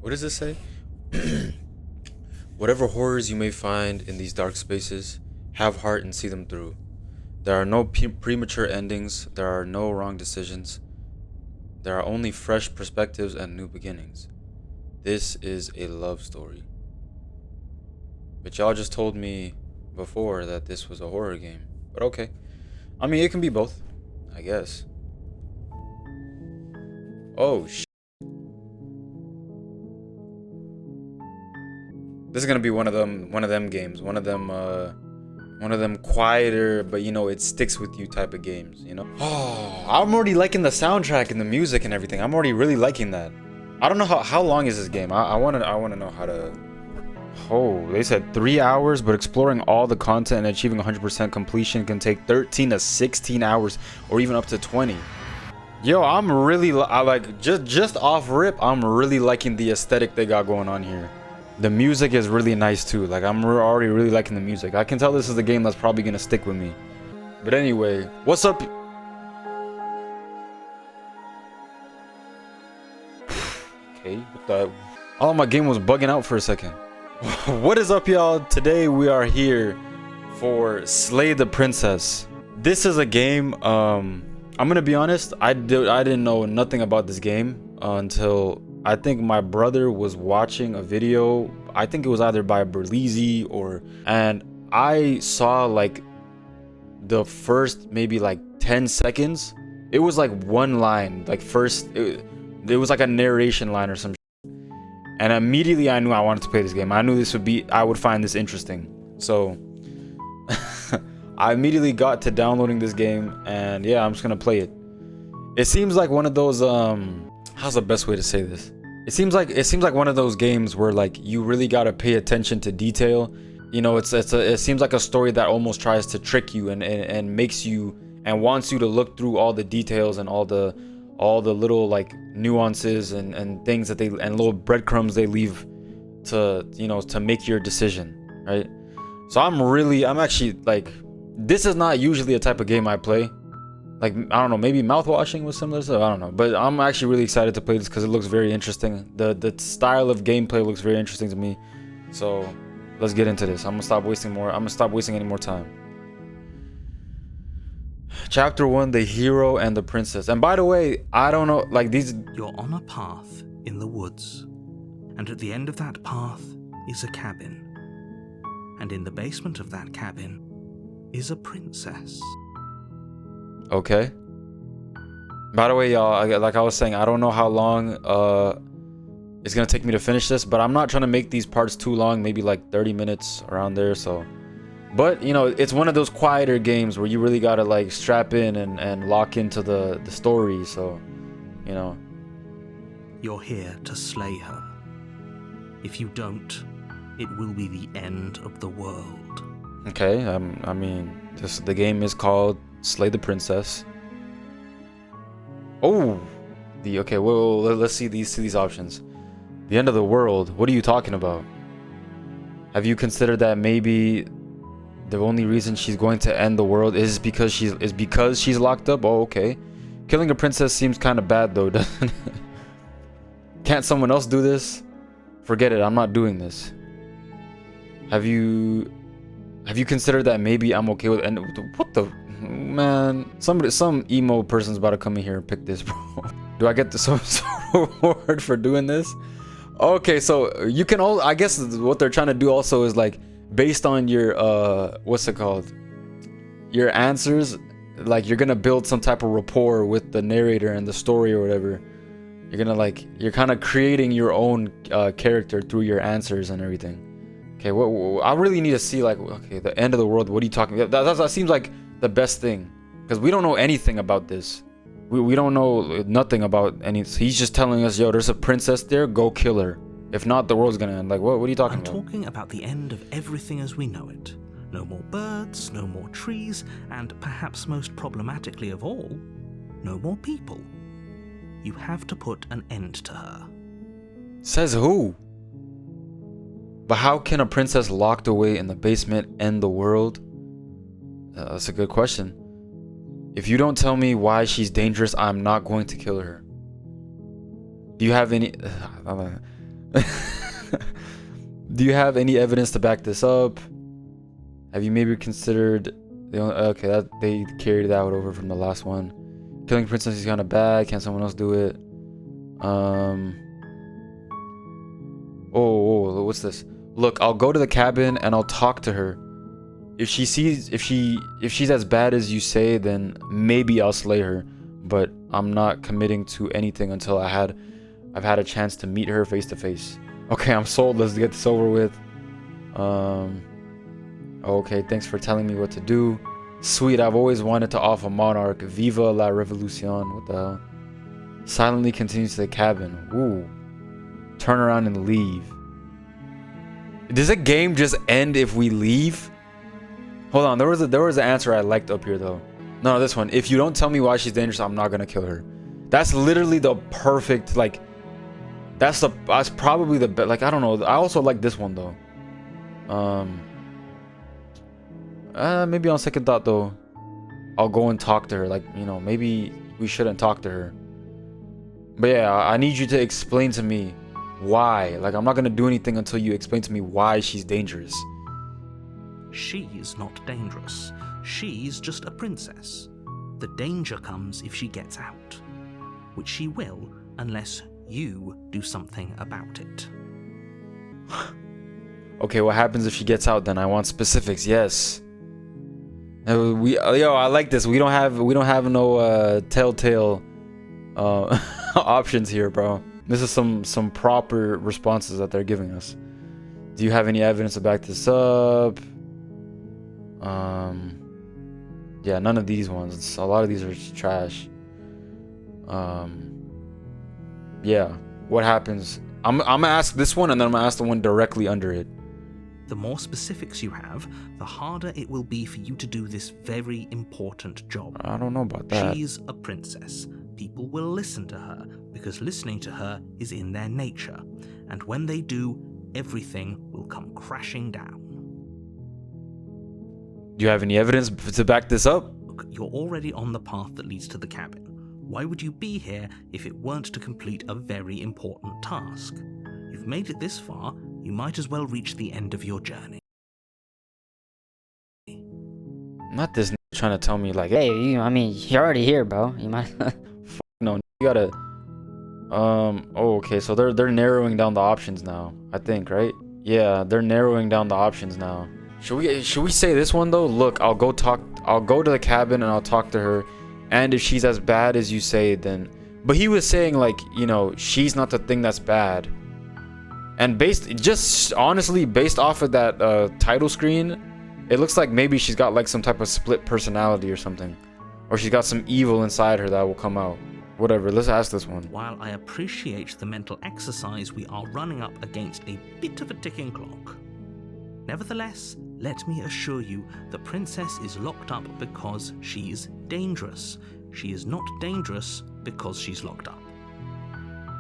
What does this say? Whatever horrors you may find in these dark spaces, have heart and see them through. There are no premature endings, there are no wrong decisions. There are only fresh perspectives and new beginnings. This is a love story. But y'all just told me before that this was a horror game. But okay. I mean, it can be both, I guess. Oh, this is gonna be one of them games, one of them quieter, but you know, it sticks with you type of games, you know? Oh, I'm already liking the soundtrack and the music and everything. I'm already really liking that. I don't know how long is this game. I wanna know how to. Oh, they said 3 hours, but exploring all the content and achieving 100% completion can take 13 to 16 hours, or even up to 20. Yo, I'm really like just off rip. I'm really liking the aesthetic they got going on here. The music is really nice too. Like I'm already really liking the music. I can tell this is a game that's probably gonna stick with me. But anyway, what's up? Okay, what the? Oh, my game was bugging out for a second. What is up, y'all? Today we are here for Slay the Princess. This is a game. I'm gonna be honest. I didn't know nothing about this game until I think my brother was watching a video. I think it was either by Berleezy and I saw like the first maybe like 10 seconds. It was like one line, like it was like a narration line or some shit. And immediately I knew I wanted to play this game. I knew I would find this interesting. So I immediately got to downloading this game, and yeah, I'm just gonna play it. It seems like one of those how's the best way to say this? It seems like one of those games where like you really gotta pay attention to detail. You know, it seems like a story that almost tries to trick you and makes you and wants you to look through all the details and all the little like nuances and things that and little breadcrumbs they leave to, you know, to make your decision, right? So I'm actually like, this is not usually a type of game I play. Like, I don't know, maybe mouthwashing was similar to, I don't know, but I'm actually really excited to play this because it looks very interesting. The style of gameplay looks very interesting to me. So let's get into this. I'm gonna stop wasting any more time. Chapter 1, the hero and the princess. And by the way, I don't know, like these. You're on a path in the woods, and at the end of that path is a cabin. And in the basement of that cabin is a princess. Okay. By the way, y'all, like I was saying, I don't know how long it's gonna take me to finish this, but I'm not trying to make these parts too long, maybe like 30 minutes around there. So, but you know, it's one of those quieter games where you really gotta like strap in and lock into the story. So, you know, you're here to slay her. If you don't, it will be the end of the world. Okay, I mean, the game is called Slay the Princess. Oh, okay. Well, let's see these options. The end of the world. What are you talking about? Have you considered that maybe the only reason she's going to end the world is because she's locked up? Oh, okay. Killing a princess seems kind of bad though, doesn't it? Can't someone else do this? Forget it. I'm not doing this. Have you considered that maybe I'm okay with end? What the man? Some emo person's about to come in here and pick this, bro. Do I get some sort of reward for doing this? Okay, so you can all. I guess what they're trying to do also is like based on your what's it called? Your answers. Like you're gonna build some type of rapport with the narrator and the story or whatever. You're kind of creating your own character through your answers and everything. Okay, what I really need to see, like, okay, the end of the world. What are you talking about? That seems like the best thing, because we don't know anything about this. We don't know nothing about any. He's just telling us, yo, there's a princess there. Go kill her. If not, the world's gonna end. Like, what are you talking about? I'm talking about the end of everything as we know it. No more birds, no more trees, and perhaps most problematically of all, no more people. You have to put an end to her. Says who? But how can a princess locked away in the basement end the world? That's a good question. If you don't tell me why she's dangerous, I'm not going to kill her. Do you have any... Do you have any evidence to back this up? Have you maybe considered the only, okay, that they carried that over from the last one. Killing princess is kind of bad. Can someone else do it? Oh, what's this? Look, I'll go to the cabin and I'll talk to her. If she's as bad as you say, then maybe I'll slay her. But I'm not committing to anything until I've had a chance to meet her face to face. Okay, I'm sold. Let's get this over with. Okay, thanks for telling me what to do. Sweet, I've always wanted to off a monarch. Viva la revolucion. What the hell? Silently continues to the cabin. Ooh. Turn around and leave. Does the game just end if we leave? Hold on, there was an answer I liked up here though. No, this one. If you don't tell me why she's dangerous, I'm not gonna kill her. That's literally the perfect, like, that's probably the best. Like, I don't know. I also like this one though. Maybe on second thought though, I'll go and talk to her. Like, you know, maybe we shouldn't talk to her. But yeah, I need you to explain to me why. Like, I'm not gonna do anything until you explain to me why she's dangerous. She's not dangerous. She's just a princess. The danger comes if she gets out, which she will unless you do something about it. Okay, what happens if she gets out then? I want specifics. Yes. I like this. We don't have no telltale options here, bro. This is some proper responses that they're giving us. Do you have any evidence to back this up? Yeah, none of these ones. A lot of these are trash. Yeah, what happens? I'm gonna ask this one, and then I'm gonna ask the one directly under it. The more specifics you have, the harder it will be for you to do this very important job. I don't know about that. She's a princess. People will listen to her because listening to her is in their nature. And when they do, everything will come crashing down. Do you have any evidence to back this up? Look, you're already on the path that leads to the cabin. Why would you be here if it weren't to complete a very important task? You've made it this far, you might as well reach the end of your journey. Not this trying to tell me like, Hey, you're already here, bro. You might. no, you gotta. Oh, okay. So they're narrowing down the options now. I think, right? Yeah, they're narrowing down the options now. Should we say this one though? Look, I'll go to the cabin and I'll talk to her, and if she's as bad as you say, then. But he was saying like, you know, she's not the thing that's bad. And honestly, based off of that title screen, it looks like maybe she's got like some type of split personality or something. Or she's got some evil inside her that will come out. Whatever, let's ask this one. While I appreciate the mental exercise, we are running up against a bit of a ticking clock. Nevertheless, let me assure you, the princess is locked up because she's dangerous. She is not dangerous because she's locked up.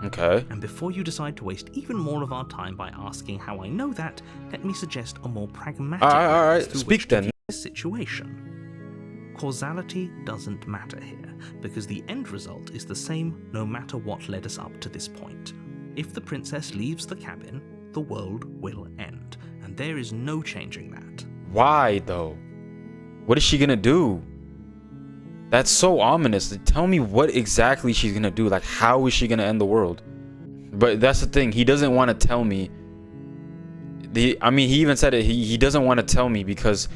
Okay. And before you decide to waste even more of our time by asking how I know that, let me suggest a more pragmatic all right. through Speak which to then. view this situation. Causality doesn't matter here, because the end result is the same no matter what led us up to this point. If the princess leaves the cabin, the world will end, and there is no changing that. Why though? What is she gonna do? That's so ominous. Tell me what exactly she's gonna do. Like, how is she gonna end the world? But that's the thing. He doesn't want to tell me. He even said it. He doesn't want to tell me because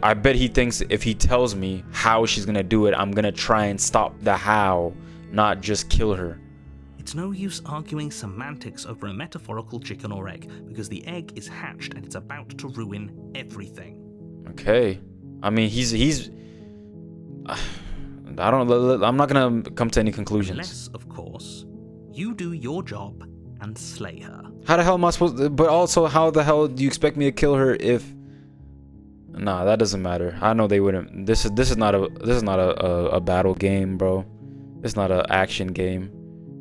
I bet he thinks if he tells me how she's gonna do it, I'm gonna try and stop the how, not just kill her. It's no use arguing semantics over a metaphorical chicken or egg, because the egg is hatched and it's about to ruin everything. Okay. I mean, he's. I don't. I'm not gonna come to any conclusions. Unless, of course, you do your job and slay her. How the hell am I supposed to? But also, how the hell do you expect me to kill her if? Nah, that doesn't matter. I know they wouldn't. This is not a battle game, bro. It's not an action game.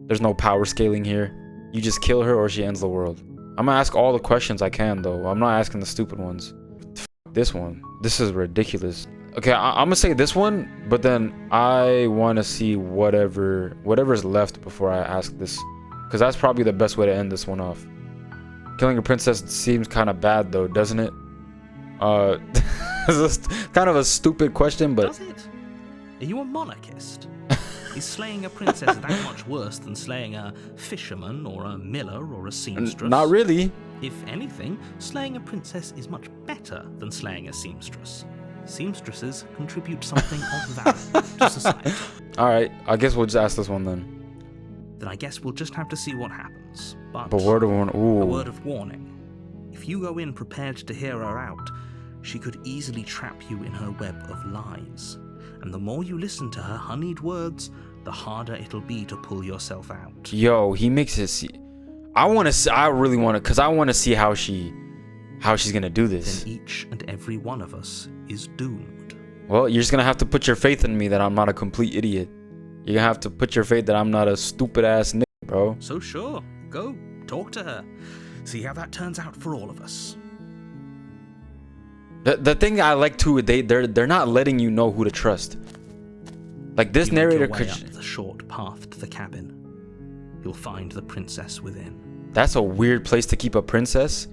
There's no power scaling here. You just kill her or she ends the world. I'm gonna ask all the questions I can though. I'm not asking the stupid ones. This one. This is ridiculous. Okay, I'm gonna say this one, but then I want to see whatever's left before I ask this because that's probably the best way to end this one off. Killing a princess seems kind of bad though, doesn't it? This is kind of a stupid question, but Does it? Are you a monarchist? Is slaying a princess that much worse than slaying a fisherman or a miller or a seamstress? not really. If anything, slaying a princess is much better than slaying a seamstress. Seamstresses contribute something of value to society. Alright, I guess we'll just ask this one then. Then I guess we'll just have to see what happens. But But word of warning. a Ooh. word of warning. If you go in prepared to hear her out, she could easily trap you in her web of lies. And the more you listen to her honeyed words, the harder it'll be to pull yourself out. Yo, he makes it see. I really want to, because I want to see how she's gonna do this. Then each and every one of us is doomed. Well, you're just gonna have to put your faith in me that I'm not a complete idiot. You're gonna have to put your faith that I'm not a stupid ass nigga, bro. So sure, go, talk to her. See how that turns out for all of us. The thing I like too, they're not letting you know who to trust. Like this You make narrator your way could. up the short path to the cabin. You'll find the princess within. That's a weird place to keep a princess.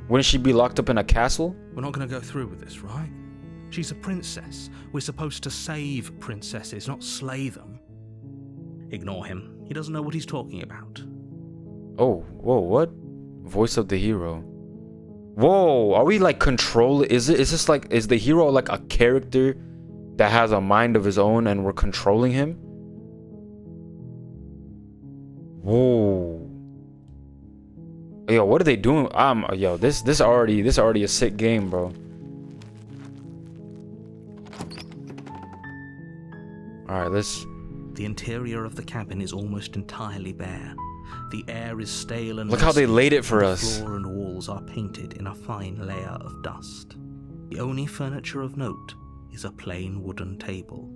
Wouldn't she be locked up in a castle? We're not going to go through with this, right? She's a princess. We're supposed to save princesses, not slay them. Ignore him. He doesn't know what he's talking about. Oh, whoa, what? Voice of the hero. Whoa, are we like is this like, is the hero like a character that has a mind of his own and we're controlling him? Whoa. Yo, what are they doing? Yo, this already a sick game, bro. All right, let's. The interior of the cabin is almost entirely bare. The air is stale and Look how they musty, laid it for and us. The floor and walls are painted in a fine layer of dust. The only furniture of note is a plain wooden table.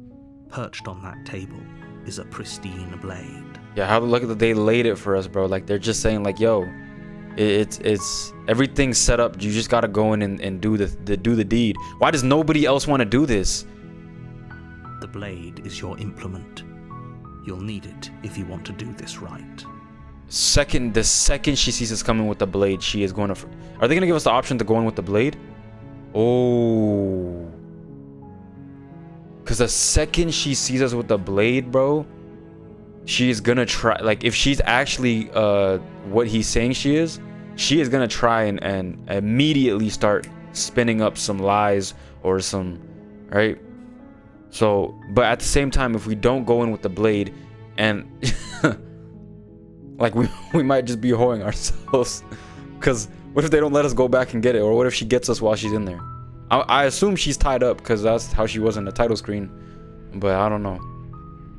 Perched on that table is a pristine blade. Yeah, how look at they laid it for us, bro. Like they're just saying, like, yo, it's everything's set up. You just gotta go in and do the deed. Why does nobody else want to do this? The blade is your implement. You'll need it if you want to do this right. The second she sees us coming with the blade, she is going to. Are they gonna give us the option to go in with the blade? Oh, because the second she sees us with the blade, bro, she's gonna try. Like if she's actually what he's saying she is gonna try and immediately start spinning up some lies or some, right? So, but at the same time, if we don't go in with the blade, and like we might just be whoring ourselves, because what if they don't let us go back and get it, or what if she gets us while she's in there? I assume she's tied up because that's how she was in the title screen, but I don't know.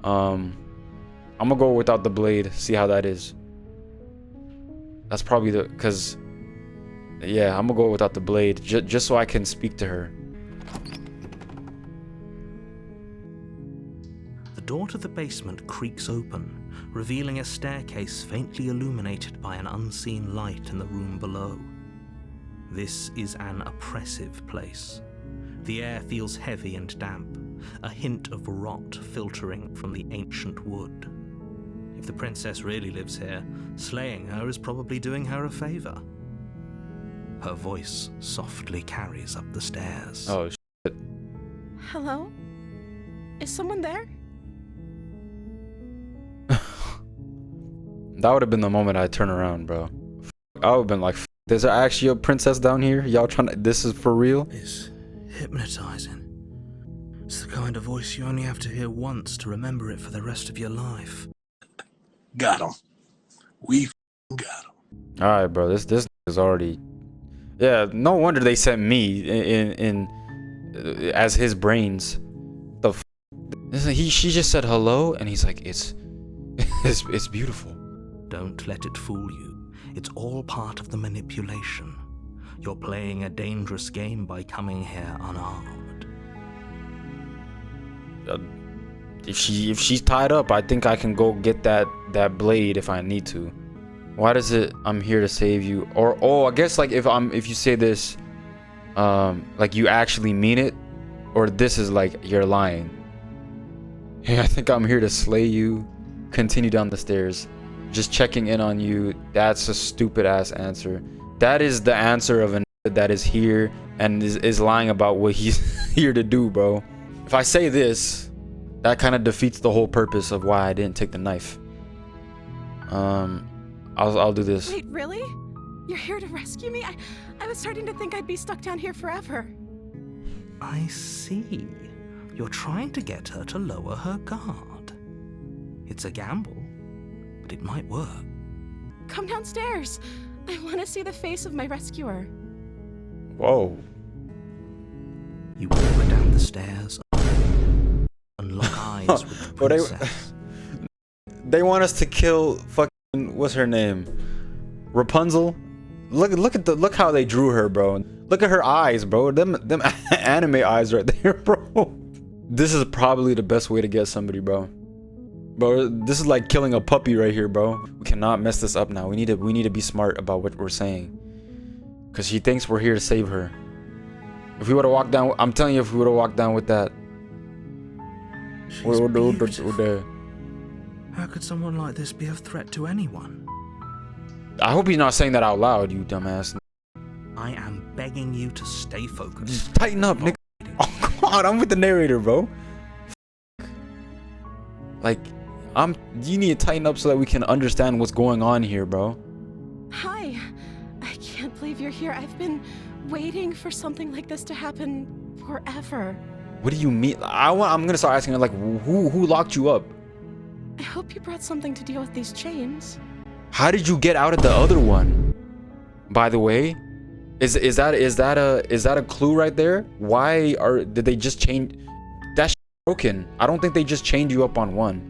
I'm gonna go without the blade, see how that is. That's probably yeah, I'm gonna go without the blade just so I can speak to her. The door to the basement creaks open, revealing a staircase faintly illuminated by an unseen light in the room below. This is an oppressive place. The air feels heavy and damp, a hint of rot filtering from the ancient wood. If the princess really lives here, slaying her is probably doing her a favor. Her voice softly carries up the stairs. Oh, Hello? Is someone there? that would have been the moment I turn around, bro. I would have been like, there's actually a princess down here? Y'all trying to, this is for real? It's hypnotizing. It's the kind of voice you only have to hear once to remember it for the rest of your life. Got him. We got him. All right, bro. This is already. Yeah, no wonder they sent me in as his brains. She just said hello, and he's like, it's beautiful. Don't let it fool you. It's all part of the manipulation. You're playing a dangerous game by coming here unarmed. If she's tied up, I think I can go get that blade if I need to. Why does it? I'm here to save you. Or oh, I guess like if you say this, like you actually mean it, or this is like you're lying. Hey, I think I'm here to slay you. Continue down the stairs. Just checking in on you. That's a stupid ass answer. That is the answer of an that is here and is lying about what he's here to do, bro. If I say this, that kind of defeats the whole purpose of why I didn't take the knife. I'll do this. Wait, really? You're here to rescue me? I was starting to think I'd be stuck down here forever. I see. You're trying to get her to lower her guard. It's a gamble, but it might work. Come downstairs. I want to see the face of my rescuer. Whoa. You walk her down the stairs and lock eyes with the But princess. they want us to kill fucking what's her name? Rapunzel. Look how they drew her, bro. Look at her eyes, bro. Them anime eyes right there, bro. This is probably the best way to get somebody, bro. Bro, this is like killing a puppy right here, bro. We cannot mess this up now. We need to be smart about what we're saying. Cause she thinks we're here to save her. If we would have walked down, I'm telling you, if we would have walked down with that. She's beautiful. How could someone like this be a threat to anyone? I hope he's not saying that out loud, you dumbass. I am begging you to stay focused. Just tighten up, nigga. Oh, come on, I'm with the narrator, bro. Like, you need to tighten up so that we can understand what's going on here, bro. Hi. I can't believe you're here. I've been waiting for something like this to happen forever. What do you mean? I'm gonna start asking her, like, who locked you up? I hope you brought something to deal with these chains. How did you get out of the other one? By the way, is that a clue right there? Why did they just change? That's broken. I don't think they just chained you up on one.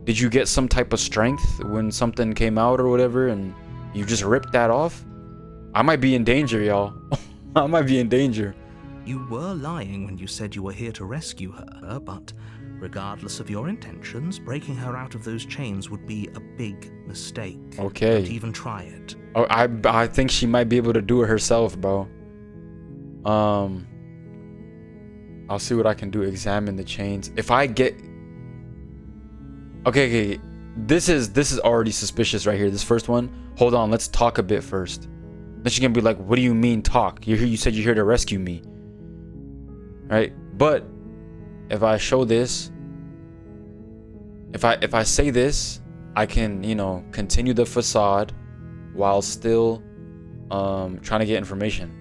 Did you get some type of strength when something came out or whatever, and you just ripped that off? I might be in danger, y'all. I might be in danger. You were lying when you said you were here to rescue her, but regardless of your intentions, breaking her out of those chains would be a big mistake. Okay. Don't even try it. Oh, I think she might be able to do it herself, bro. I'll see what I can do. Examine the chains. If I get... Okay. This is already suspicious right here. This first one. Hold on. Let's talk a bit first. Then she's gonna be like, what do you mean talk? You're here. You said you're here to rescue me. Right? But if I show this, if I say this, I can, you know, continue the facade while still trying to get information.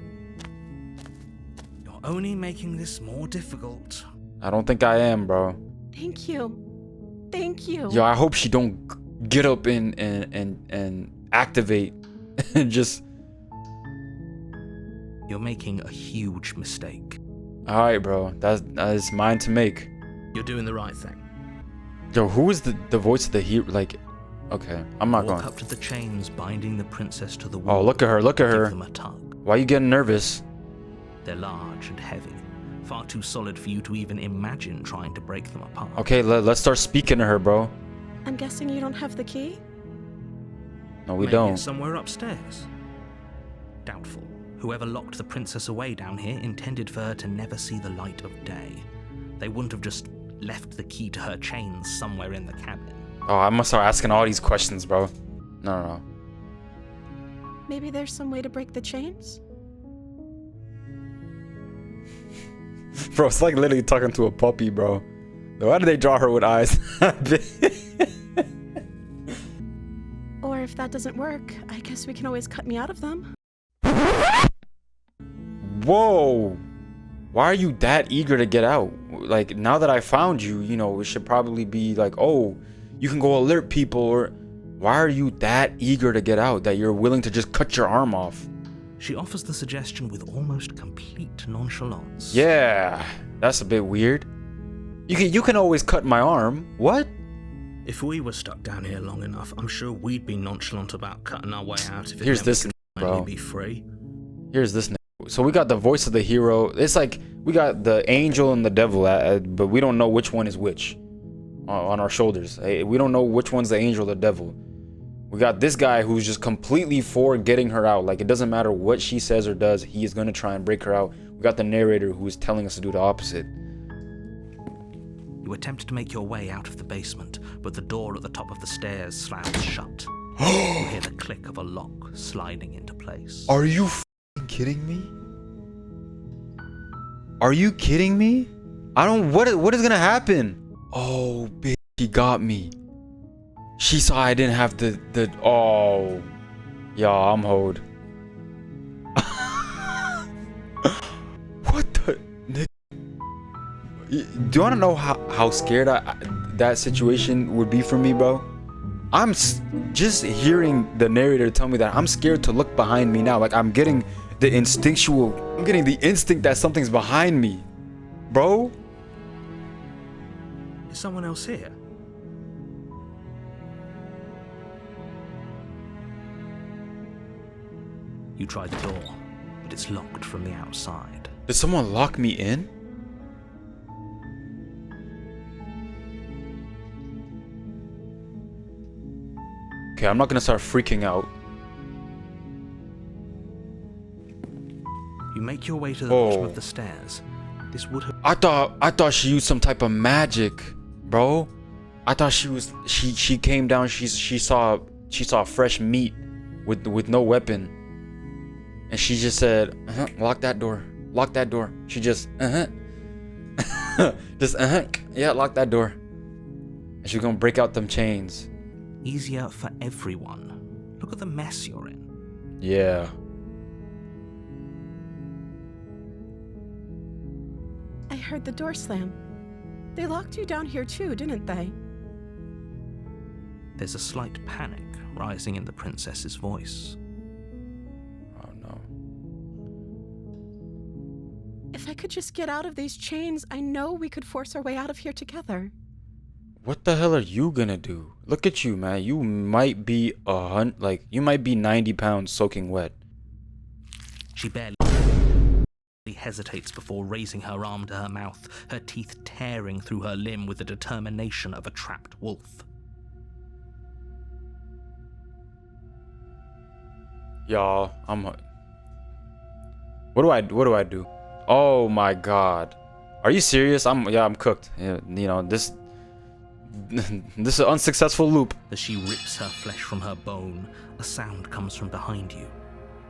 You're only making this more difficult. I don't think I am, bro. Thank you. Thank you. Yo, I hope she don't get up and activate and just... You're making a huge mistake. All right, bro. That is mine to make. You're doing the right thing. Yo, who is the voice of the hero? Like, okay, I'm not Walk going. up to the chains binding the princess to the wall. Oh, look at her. Look at Give her. them a tug. Why you getting nervous? They're large and heavy, far too solid for you to even imagine trying to break them apart. Okay, let's start speaking to her, bro. I'm guessing you don't have the key? No, we Maybe don't. it's somewhere upstairs. Doubtful. Whoever locked the princess away down here intended for her to never see the light of day. They wouldn't have just left the key to her chains somewhere in the cabin. Oh, I must start asking all these questions, bro. No. Maybe there's some way to break the chains? Bro, it's like literally talking to a puppy, bro. Why did they draw her with eyes? Or if that doesn't work, I guess we can always cut me out of them. Whoa. Why are you that eager to get out? Like, now that I found you, you know, it should probably be like, oh, you can go alert people. Or why are you that eager to get out that you're willing to just cut your arm off? She offers the suggestion with almost complete nonchalance. Yeah, that's a bit weird. You can always cut my arm. What? If we were stuck down here long enough, I'm sure we'd be nonchalant about cutting our way out if it Here's meant this, we could bro. finally be free. Here's this. So we got the voice of the hero. It's like we got the angel and the devil, but we don't know which one is which on our shoulders. We don't know which one's the angel or the devil. We got this guy who's just completely for getting her out. Like, it doesn't matter what she says or does, he is going to try and break her out. We got the narrator who is telling us to do the opposite. You You attempt to make your way out of the basement, but the door at the top of the stairs slams shut. You hear the click of a lock sliding into place. Are you f***ing kidding me? Are you kidding me? I don't. What is gonna happen? Oh, bitch, she got me. She saw I didn't have the. Oh, y'all, I'm hoed. What the? Nick? Do you wanna know how scared that situation would be for me, bro? I'm just hearing the narrator tell me that I'm scared to look behind me now. Like I'm getting the instinct that something's behind me, bro. Is someone else here? You try the door, but it's locked from the outside. Did someone lock me in? Okay, I'm not gonna start freaking out. You make your way to the bottom of the stairs. This would have... I thought she used some type of magic, bro. I thought she came down, she saw fresh meat with no weapon. And she just said, lock that door. Lock that door. She just yeah, lock that door. And she's gonna break out them chains. Easier for everyone. Look at the mess you're in. Yeah. I heard the door slam. They locked you down here too, didn't they? There's a slight panic rising in the princess's voice. Oh no. If I could just get out of these chains, I know we could force our way out of here together. What the hell are you gonna do? Look at you, man. You might be you might be 90 pounds soaking wet. She barely hesitates before raising her arm to her mouth, her teeth tearing through her limb with the determination of a trapped wolf. Y'all, what do I do? Oh my god. Are you serious? I'm cooked. Yeah, you know, this is an unsuccessful loop. As she rips her flesh from her bone, a sound comes from behind you.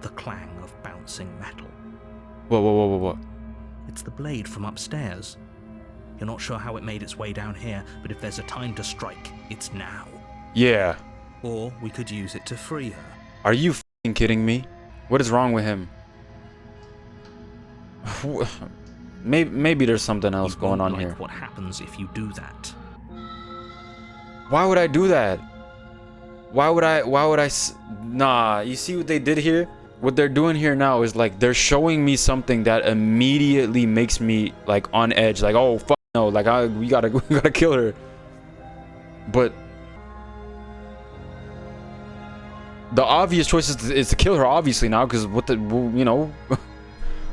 The clang of bouncing metal. Whoa. It's the blade from upstairs. You're not sure how it made its way down here, but if there's a time to strike, it's now. Yeah. Or we could use it to free her. Are you f***ing kidding me? What is wrong with him? Maybe there's something else going on here. What happens if you do that? Why would I do that? Why would I nah, you see what they did here? What they're doing here now is like they're showing me something that immediately makes me like on edge, like oh fuck no, like we gotta kill her. But the obvious choice is to kill her, obviously now, because what the, you know,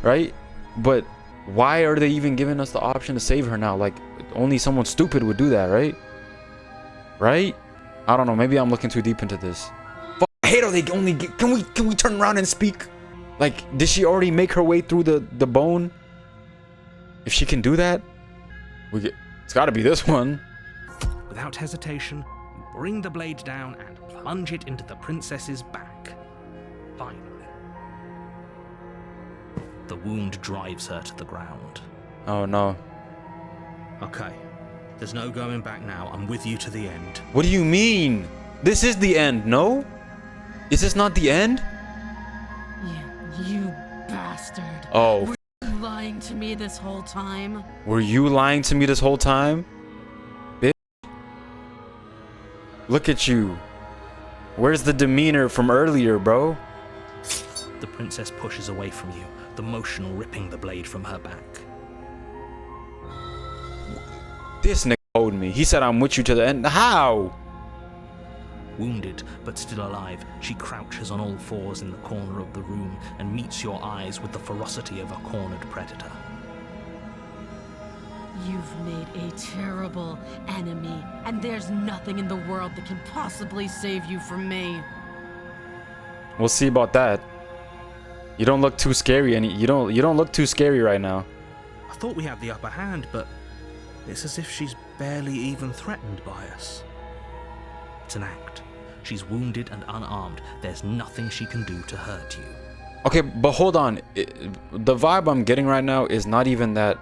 right? But why are they even giving us the option to save her now? Like only someone stupid would do that, right? Right? I don't know. Maybe I'm looking too deep into this. I hate how they only get, can we turn around and speak? Like, did she already make her way through the bone? If she can do that, it's got to be this one. Without hesitation, you bring the blade down and plunge it into the princess's back. Finally, the wound drives her to the ground. Oh no. Okay, there's no going back now. I'm with you to the end. What do you mean? This is the end, no? Is this not the end? You bastard. Oh. Were you lying to me this whole time? Were you lying to me this whole time? Bitch. Look at you. Where's the demeanor from earlier, bro? The princess pushes away from you, the motion ripping the blade from her back. This nigga owed me. He said I'm with you to the end. How? Wounded, but still alive, she crouches on all fours in the corner of the room and meets your eyes with the ferocity of a cornered predator. You've made a terrible enemy, and there's nothing in the world that can possibly save you from me. We'll see about that. You don't look too scary, you don't look too scary right now. I thought we had the upper hand, but it's as if she's barely even threatened by us. It's an act. She's wounded and unarmed. There's nothing she can do to hurt you. Okay, but hold on. The vibe I'm getting right now is not even that.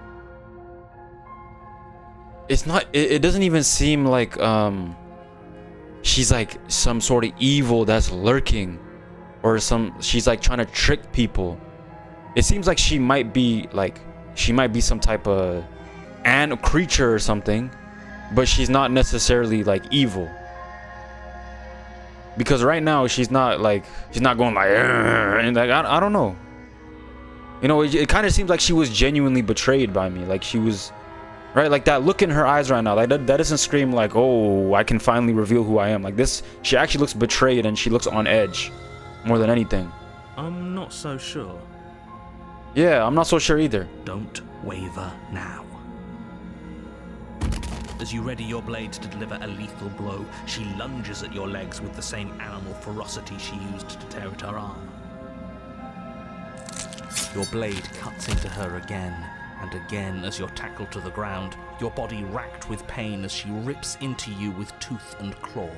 It's not. It doesn't even seem like she's like some sort of evil that's lurking, or she's like trying to trick people. It seems like she might be some type of creature or something, but she's not necessarily like evil. Because right now she's not going like and like I don't know. You know, it kind of seems like she was genuinely betrayed by me. Like she was, right? Like that look in her eyes right now. Like that doesn't scream like, oh, I can finally reveal who I am. Like this, she actually looks betrayed and she looks on edge more than anything. I'm not so sure. Yeah, I'm not so sure either. Don't waver now. As you ready your blade to deliver a lethal blow, she lunges at your legs with the same animal ferocity she used to tear at her arm. Your blade cuts into her again and again as you're tackled to the ground, your body racked with pain as she rips into you with tooth and claw.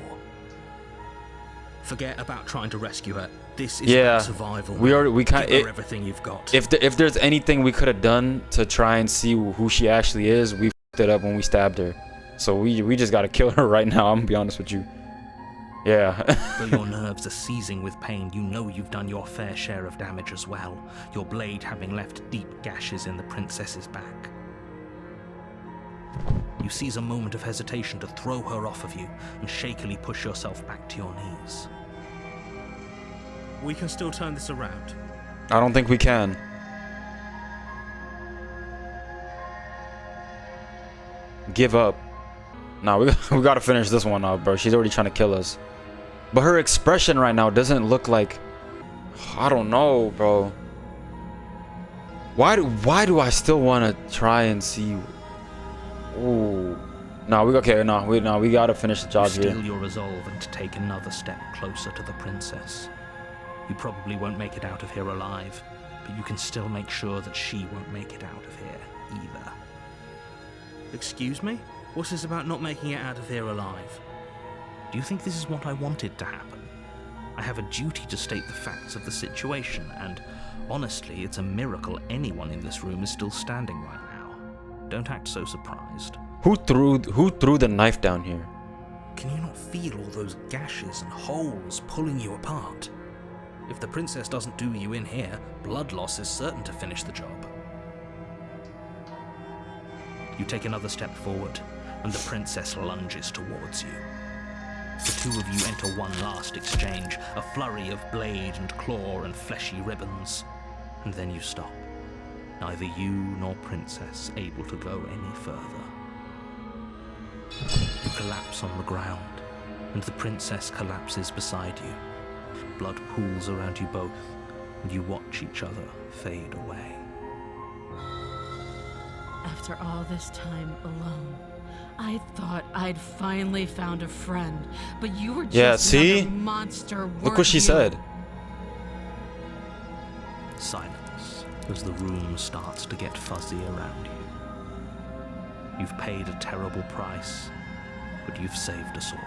Forget about trying to rescue her. This is about survival. We can't. Give her everything you've got. If there's anything we could have done to try and see who she actually is, we f***ed it up when we stabbed her. So we just gotta kill her right now. I'm gonna be honest with you. Yeah. Though your nerves are seizing with pain, you know you've done your fair share of damage as well, your blade having left deep gashes in the princess's back. You seize a moment of hesitation to throw her off of you and shakily push yourself back to your knees. We can still turn this around. I don't think we can. Give up. Nah, we gotta finish this one up, bro. She's already trying to kill us. But her expression right now doesn't look like... I don't know, bro. Why do I still want to try and see... Ooh. No, we gotta finish the job here. Steel your resolve and take another step closer to the princess. You probably won't make it out of here alive, but you can still make sure that she won't make it out of here either. Excuse me? What is about not making it out of here alive? Do you think this is what I wanted to happen? I have a duty to state the facts of the situation, and honestly, it's a miracle anyone in this room is still standing right now. Don't act so surprised. Who threw the knife down here? Can you not feel all those gashes and holes pulling you apart? If the princess doesn't do you in here, blood loss is certain to finish the job. You take another step forward, and the princess lunges towards you. The two of you enter one last exchange, a flurry of blade and claw and fleshy ribbons. And then you stop, neither you nor princess able to go any further. You collapse on the ground, and the princess collapses beside you. Blood pools around you both, and you watch each other fade away. After all this time alone, I thought I'd finally found a friend, but you were just another monster. Look what she said. Silence as the room starts to get fuzzy around you. You've paid a terrible price, but you've saved us all.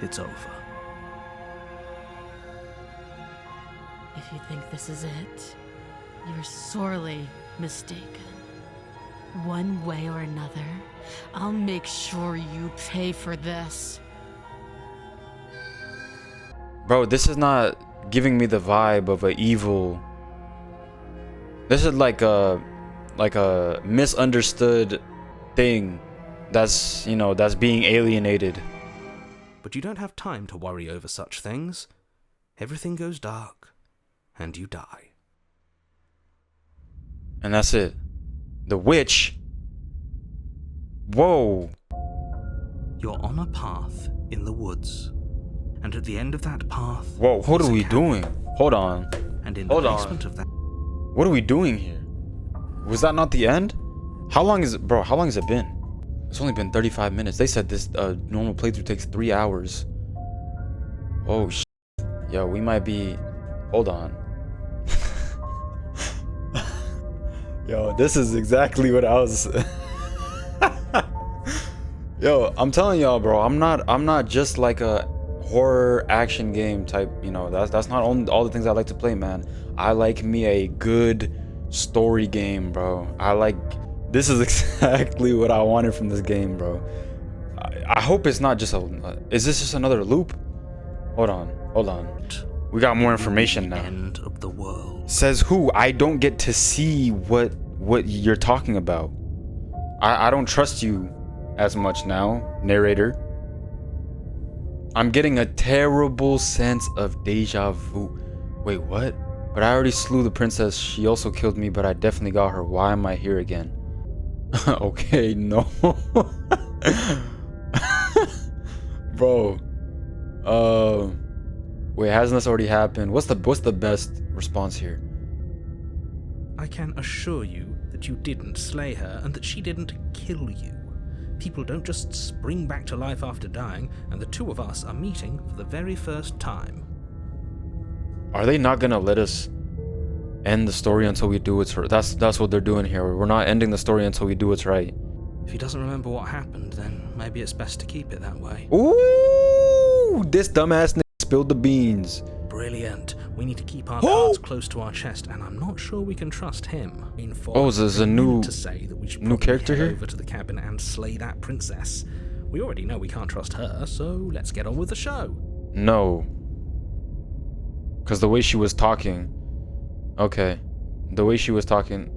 It's over. If you think this is it, you're sorely mistaken. One way or another, I'll make sure you pay for this. Bro, this is not giving me the vibe of an evil. This is like a misunderstood thing that's, you know, that's being alienated. But you don't have time to worry over such things. Everything goes dark, and you die. And that's it. The witch. Whoa. You're on a path in the woods, and at the end of that path... Whoa, what are we doing? Hold on. And in the basement of that... What are we doing here? Was that not the end? How long is it, bro? How long has it been? It's only been 35 minutes. They said this normal playthrough takes 3 hours. Oh, shit. Yo, we might be... Hold on. Yo, this is exactly what I was... Yo, I'm telling y'all, bro. I'm not just like a horror action game type. You know, that's not all the things I like to play, man. I like me a good story game, bro. This is exactly what I wanted from this game, bro. I hope it's not just is this just another loop? Hold on. We got more information now. End of the world. Says who? I don't get to see what you're talking about. I don't trust you as much now, narrator. I'm getting a terrible sense of deja vu. Wait, what? But I already slew the princess. She also killed me, but I definitely got her. Why am I here again? Okay, no. Bro. Wait, hasn't this already happened? What's the best response here? I can assure you that you didn't slay her and that she didn't kill you. People don't just spring back to life after dying, and the two of us are meeting for the very first time. Are they not gonna let us end the story until we do what's right? That's what they're doing here. We're not ending the story until we do what's right. If he doesn't remember what happened, then maybe it's best to keep it that way. Ooh, this dumbass nigga spilled the beans. Brilliant. We need to keep our cards close to our chest, and I'm not sure we can trust him. Oh, there's a new to say that we should new character head here? over to the cabin and slay that princess. We already know we can't trust her, so let's get on with the show. No. Because the way she was talking. Okay. The way she was talking.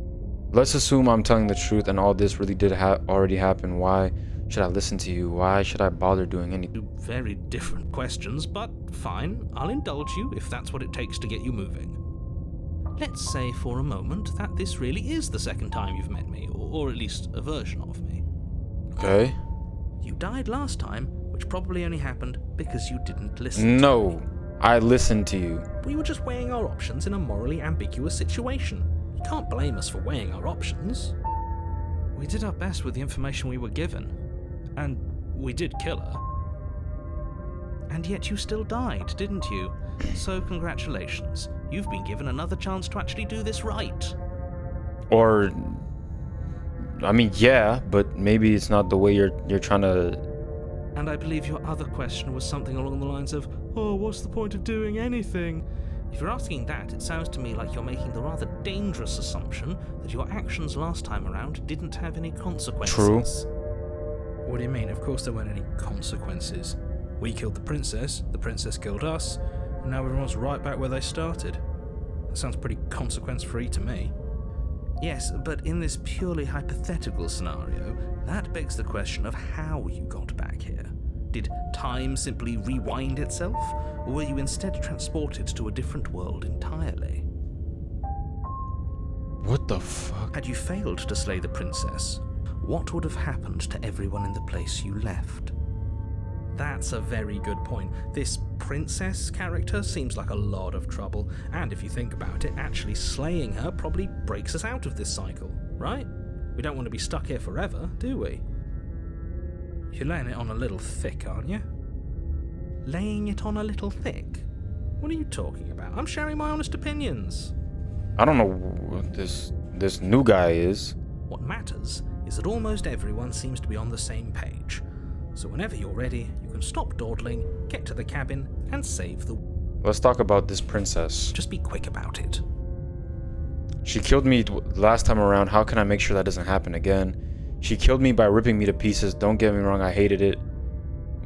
Let's assume I'm telling the truth and all this really did already happen. Why should I listen to you? Why should I bother doing anything? Two very different questions, but fine. I'll indulge you if that's what it takes to get you moving. Let's say for a moment that this really is the second time you've met me, or at least a version of me. Okay. You died last time, which probably only happened because you didn't listen to me. No. I listened to you. We were just weighing our options in a morally ambiguous situation. You can't blame us for weighing our options. We did our best with the information we were given. And we did kill her. And yet you still died, didn't you? So congratulations. You've been given another chance to actually do this right. Or I mean, yeah, but maybe it's not the way you're trying to. And I believe your other question was something along the lines of, oh, what's the point of doing anything? If you're asking that, it sounds to me like you're making the rather dangerous assumption that your actions last time around didn't have any consequences. True. What do you mean? Of course there weren't any consequences. We killed the princess killed us, and now everyone's right back where they started. That sounds pretty consequence-free to me. Yes, but in this purely hypothetical scenario, that begs the question of how you got back here. Did time simply rewind itself, or were you instead transported to a different world entirely? What the fuck? Had you failed to slay the princess, what would have happened to everyone in the place you left? That's a very good point. This princess character seems like a lot of trouble, and if you think about it, actually slaying her probably breaks us out of this cycle, right? We don't want to be stuck here forever, do we? You're laying it on a little thick, aren't you? Laying it on a little thick? What are you talking about? I'm sharing my honest opinions. I don't know what this new guy is. What matters is that almost everyone seems to be on the same page. So whenever you're ready, you can stop dawdling, get to the cabin, and save the... Let's talk about this princess. Just be quick about it. She killed me last time around. How can I make sure that doesn't happen again? She killed me by ripping me to pieces. Don't get me wrong, I hated it.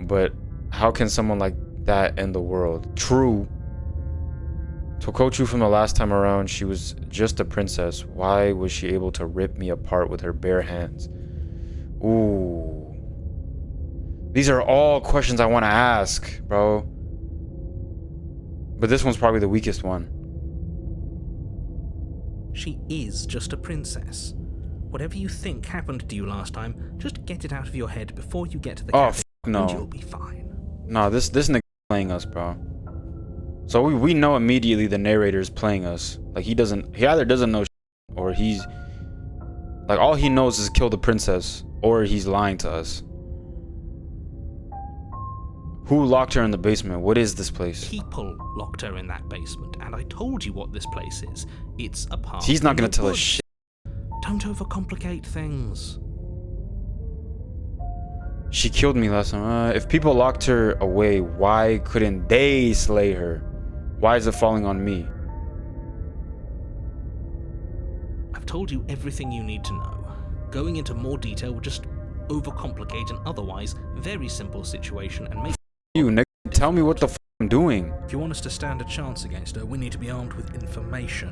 But how can someone like that end the world? True. Tokochu from the last time around, she was just a princess. Why was she able to rip me apart with her bare hands? Ooh. These are all questions I want to ask, bro. But this one's probably the weakest one. She is just a princess. Whatever you think happened to you last time, just get it out of your head before you get to the cabin, no. and you'll be fine. No, this nigga playing us, bro. So we know immediately the narrator is playing us. Like he either doesn't know or he's like all he knows is kill the princess, or he's lying to us. Who locked her in the basement? What is this place? People locked her in that basement, and I told you what this place is. It's a park. He's not in gonna the tell us woods. shit. Don't overcomplicate things. She killed me last time. If people locked her away, why couldn't they slay her? Why is it falling on me? I've told you everything you need to know. Going into more detail would just overcomplicate an otherwise very simple situation and make... You, nigga, tell me what the f I'm doing. If you want us to stand a chance against her, we need to be armed with information.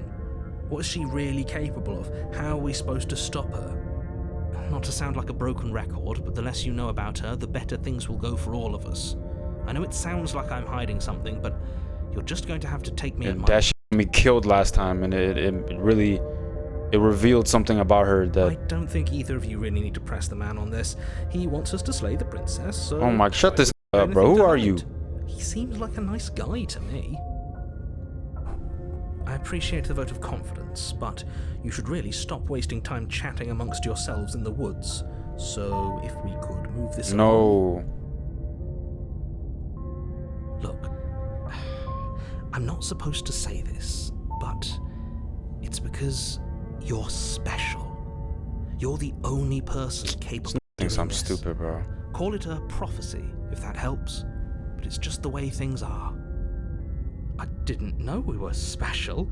What is she really capable of? How are we supposed to stop her? Not to sound like a broken record, but the less you know about her, the better things will go for all of us. I know it sounds like I'm hiding something, but you're just going to have to take me at my... That shit got me killed last time, and it really... It revealed something about her I that... don't think either of you really need to press the man on this. He wants us to slay the princess, so... Oh my... Shut this why up, would bro. anything Who are to you? hide? He seems like a nice guy to me. I appreciate the vote of confidence, but you should really stop wasting time chatting amongst yourselves in the woods. So, if we could move this along... No. Look, I'm not supposed to say this, but it's because you're special. You're the only person capable of Thinks doing I'm this. stupid, bro. Call it a prophecy, if that helps, but it's just the way things are. I didn't know we were special.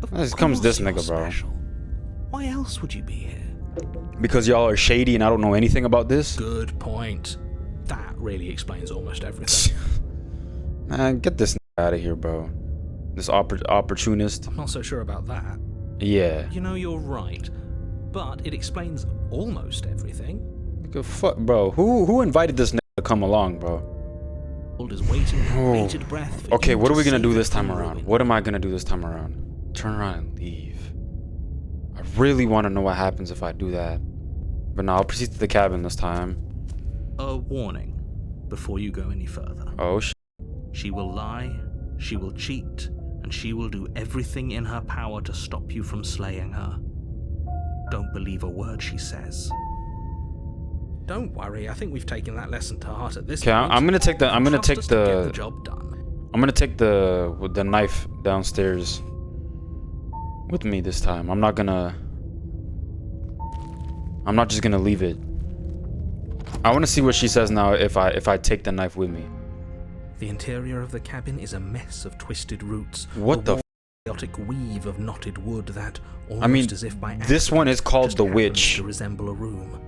Of Here comes this course you're nigga, bro. special. Why else would you be here? Because y'all are shady and I don't know anything about this? Good point. That really explains almost everything. Man, get this out of here, bro. This opportunist. I'm not so sure about that. Yeah. You know, you're right, but it explains almost everything. Like a fuck, bro. Who invited this nigga to come along, bro? World is waiting with bated breath for Okay, you what to are we gonna save do it this time from around? ruin. What am I gonna do this time around? Turn around and leave. I really want to know what happens if I do that. But no, I'll proceed to the cabin this time. A warning before you go any further. Oh, shit. She will lie, she will cheat, and she will do everything in her power to stop you from slaying her. Don't believe a word she says. Don't worry, I think we've taken that lesson to heart at this Okay, point. I'm gonna take the. I'm gonna Trust take us to get the the. job done. I'm gonna take the knife downstairs with me this time. I'm not just gonna leave it. I want to see what she says now if I take the knife with me. The interior of the cabin is a mess of twisted roots. What a the? chaotic weave of knotted wood that, almost I mean, as if by this one is called just the happens witch. to resemble a room.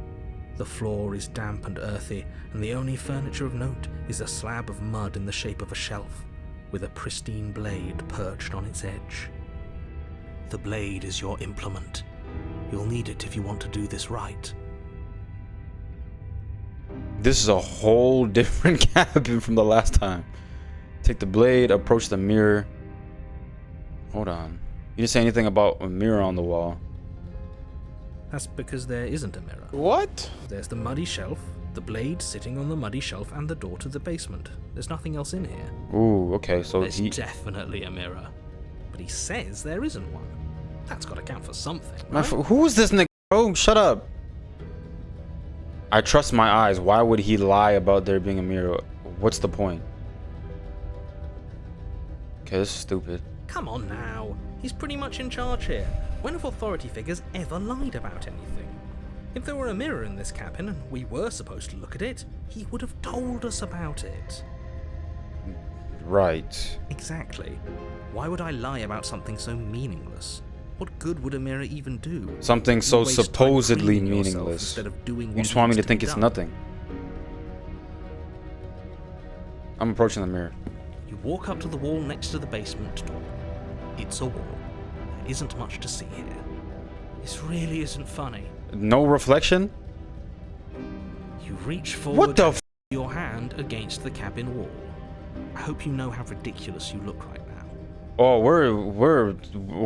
The floor is damp and earthy, and the only furniture of note is a slab of mud in the shape of a shelf, with a pristine blade perched on its edge. The blade is your implement. You'll need it if you want to do this right. This is a whole different cabin from the last time. Take the blade, approach the mirror. Hold on. You didn't say anything about a mirror on the wall. That's because there isn't a mirror. What? There's the muddy shelf, the blade sitting on the muddy shelf, and the door to the basement. There's nothing else in here. Ooh, okay, so There's he... definitely a mirror. But he says there isn't one. That's got to count for something, Man, right? who is this nigga, bro? Shut up. I trust my eyes. Why would he lie about there being a mirror? What's the point? Okay, this is stupid. Come on now. He's pretty much in charge here. When have authority figures ever lied about anything? If there were a mirror in this cabin and we were supposed to look at it, he would have told us about it. Right. Exactly. Why would I lie about something so meaningless? What good would a mirror even do? Something You so waste time supposedly cleaning yourself meaningless. instead of doing You what just want me needs to think be it's done. nothing. I'm approaching the mirror. You walk up to the wall next to the basement door. It's a wall. There isn't much to see here. This really isn't funny. No reflection? You reach forward What the with f? your hand against the cabin wall. I hope you know how ridiculous you look right now. Oh,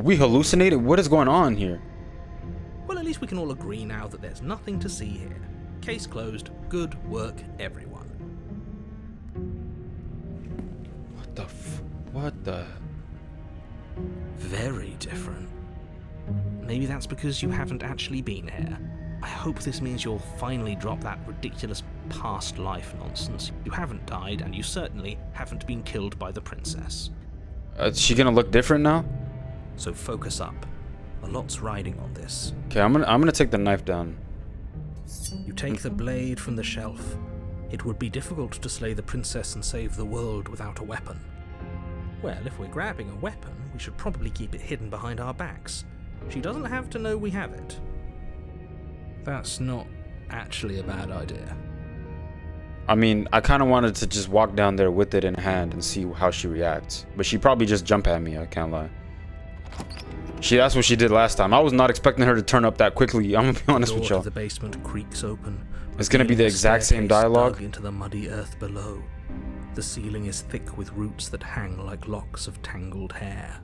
we hallucinated? What is going on here? Well, at least we can all agree now that there's nothing to see here. Case closed. Good work, everyone. What the f? What the? Very different. Maybe that's because you haven't actually been here. I hope this means you'll finally drop that ridiculous past life nonsense. You haven't died, and you certainly haven't been killed by the princess. Is she gonna look different now? So focus up. A lot's riding on this. Okay, I'm gonna take the knife down. You take the blade from the shelf. It would be difficult to slay the princess and save the world without a weapon. Well, if we're grabbing a weapon, we should probably keep it hidden behind our backs. She doesn't have to know we have it. That's not actually a bad idea. I mean, I kind of wanted to just walk down there with it in hand and see how she reacts. But she probably just jump at me, I can't lie. That's what she did last time. I was not expecting her to turn up that quickly. I'm gonna be honest with y'all. The basement creaks open. It's gonna be the exact same dialogue. Dug into the muddy earth below. The ceiling is thick with roots that hang like locks of tangled hair.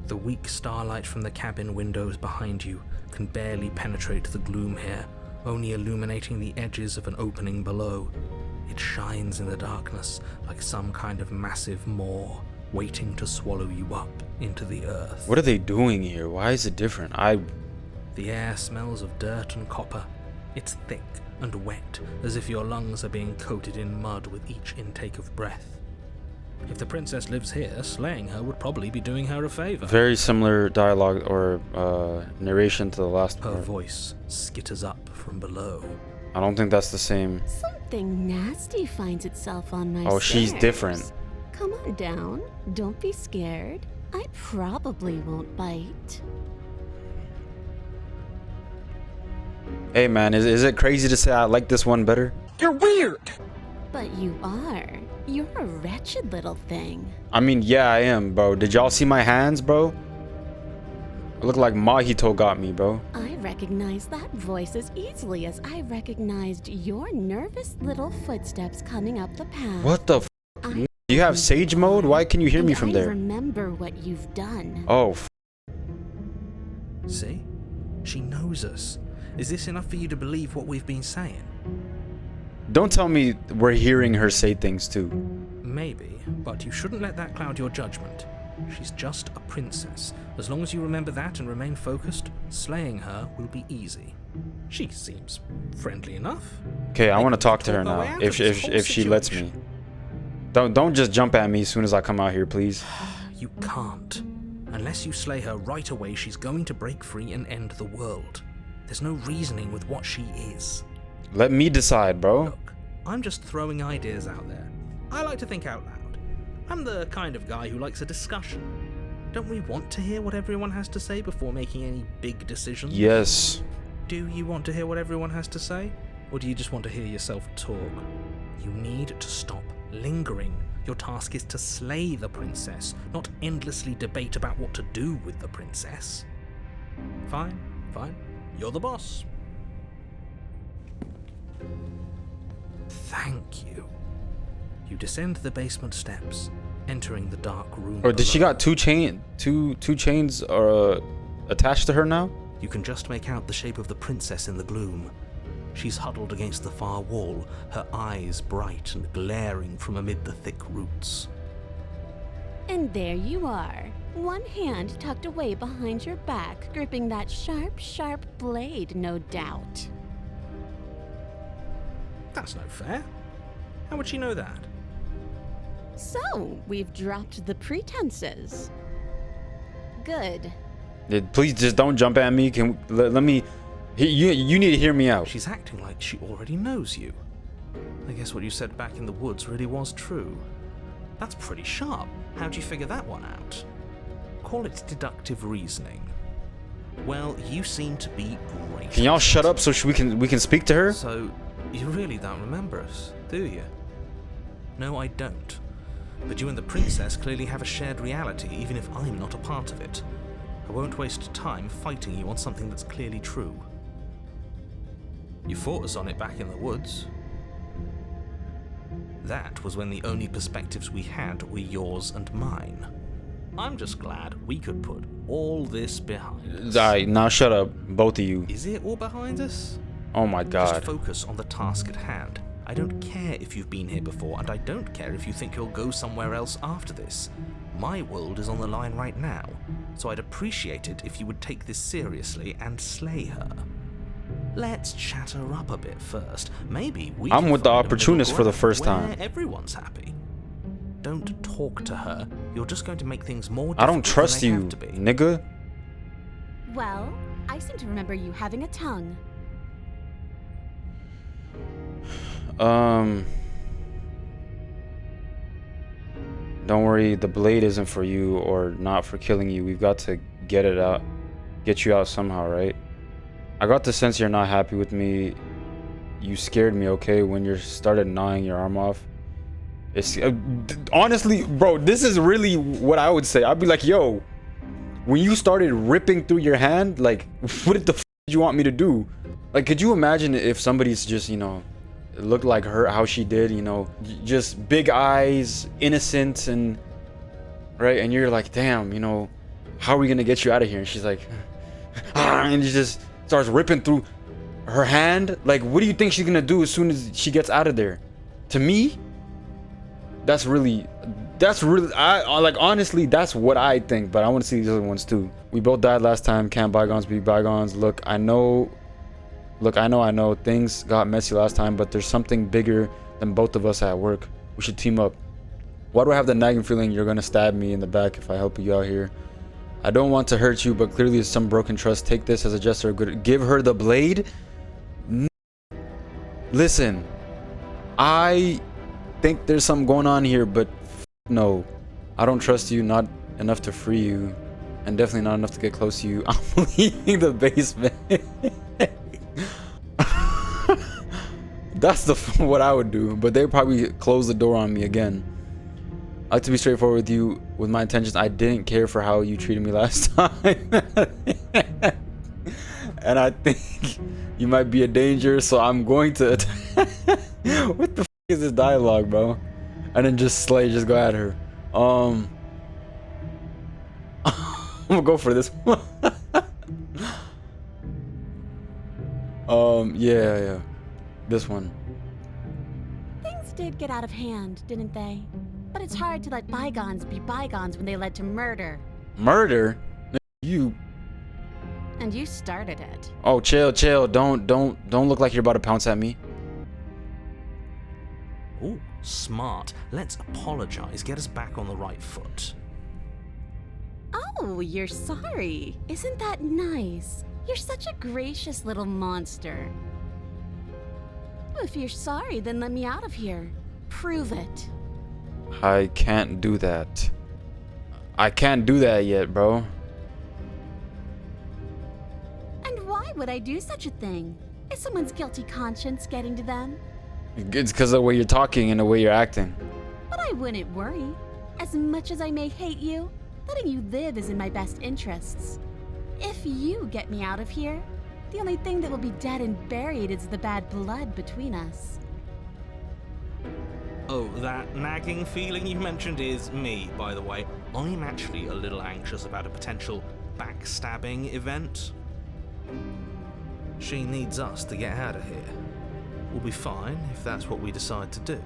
The weak starlight from the cabin windows behind you can barely penetrate the gloom here, only illuminating the edges of an opening below. It shines in the darkness like some kind of massive maw, waiting to swallow you up into the earth. What are they doing here? Why is it different? The air smells of dirt and copper. It's thick and wet, as if your lungs are being coated in mud with each intake of breath. If the princess lives here, slaying her would probably be doing her a favor. Very similar dialogue or narration to the last Her part. voice skitters up from below. I don't think that's the same. Something nasty finds itself on my Oh, she's stairs. different. Come on down. Don't be scared. I probably won't bite. Hey man, is it crazy to say I like this one better? You're weird. But you are. You're a wretched little thing. I mean, yeah, I am, bro. Did y'all see my hands, bro? I look like Mahito got me, bro. I recognize that voice as easily as I recognized your nervous little footsteps coming up the path. What the f? I Do you have sage mode? Why can you hear me from I there? remember what you've done. Oh, f. See? She knows us. Is this enough for you to believe what we've been saying? Don't tell me we're hearing her say things too. Maybe, but you shouldn't let that cloud your judgment. She's just a princess. As long as you remember that and remain focused, slaying her will be easy. She seems friendly enough. Okay, I Maybe want to we talk can to her talk our way now. out If of this whole she lets me. situation. Don't just jump at me as soon as I come out here, please. You can't. Unless you slay her right away, she's going to break free and end the world. There's no reasoning with what she is. Let me decide, bro. Look, I'm just throwing ideas out there. I like to think out loud. I'm the kind of guy who likes a discussion. Don't we want to hear what everyone has to say before making any big decisions? Yes. Do you want to hear what everyone has to say? Or do you just want to hear yourself talk? You need to stop lingering. Your task is to slay the princess, not endlessly debate about what to do with the princess. Fine, fine. You're the boss. Thank you. You descend the basement steps, entering the dark room. Or did she below. got two chains attached to her now? You can just make out the shape of the princess in the gloom. She's huddled against the far wall, her eyes bright and glaring from amid the thick roots. And there you are. One hand tucked away behind your back, gripping that sharp, sharp blade, no doubt. That's no fair. How would she know that? So, we've dropped the pretenses. Good. Please just don't jump at me. Let me. You need to hear me out. She's acting like she already knows you. I guess what you said back in the woods really was true. That's pretty sharp. How'd you figure that one out? Call it deductive reasoning. Well, you seem to be great. Can y'all at shut it. up so we can speak to her? So, you really don't remember us, do you? No, I don't. But you and the princess clearly have a shared reality, even if I'm not a part of it. I won't waste time fighting you on something that's clearly true. You fought us on it back in the woods. That was when the only perspectives we had were yours and mine. I'm just glad we could put all this behind us. Alright, now shut up, both of you. Is it all behind us? Oh my Just god. focus on the task at hand. I don't care if you've been here before, and I don't care if you think you'll go somewhere else after this. My world is on the line right now, so I'd appreciate it if you would take this seriously and slay her. Let's chat her up a bit first. Maybe we I'm can with the find a middle opportunist for the ground first where time. everyone's happy. Don't talk to her. You're just going to make things more I don't difficult trust than they you, have to be. nigga. Well, I seem to remember you having a tongue. Don't worry, the blade isn't for you or not for killing you. We've got to get it out, get you out somehow, right? I got the sense you're not happy with me. You scared me, okay, when you started gnawing your arm off. It's honestly, bro, this is really what I would say. I'd be like, yo, when you started ripping through your hand, like, what the f did you want me to do? Like, could you imagine if somebody's just, you know, looked like her, how she did, you know, just big eyes, innocent, and right, and you're like, damn, you know, how are we gonna get you out of here? And she's like, and she just starts ripping through her hand. Like, what do you think she's gonna do as soon as she gets out of there? To me, that's really I like, honestly, that's what I think, but I want to see these other ones too. We both died last time. Can't bygones be bygones. Look, I know things got messy last time, but there's something bigger than both of us at work. We should team up. Why do I have the nagging feeling you're gonna stab me in the back if I help you out here? I don't want to hurt you, but clearly it's some broken trust. Take this as a gesture of good. Give her the blade? Listen, I think there's something going on here, but no, I don't trust you, not enough to free you, and definitely not enough to get close to you. I'm leaving the basement. That's what I would do, but they'd probably close the door on me again. I like to be straightforward with you with my intentions. I didn't care for how you treated me last time. And I think you might be a danger, so I'm going to what the f is this dialogue, bro? And then just go at her. I'm gonna go for this one. Yeah, this one. Things did get out of hand, didn't they? But it's hard to let bygones be bygones when they led to murder. Murder? You. And you started it. Oh, chill. Don't look like you're about to pounce at me. Oh, smart. Let's apologize. Get us back on the right foot. Oh, you're sorry. Isn't that nice? You're such a gracious little monster. If you're sorry, then let me out of here. Prove it. I can't do that. I can't do that yet, bro. And why would I do such a thing? Is someone's guilty conscience getting to them? It's because of the way you're talking and the way you're acting. But I wouldn't worry. As much as I may hate you, letting you live is in my best interests. If you get me out of here, the only thing that will be dead and buried is the bad blood between us. Oh, that nagging feeling you mentioned is me, by the way. I'm actually a little anxious about a potential backstabbing event. She needs us to get out of here. We'll be fine if that's what we decide to do.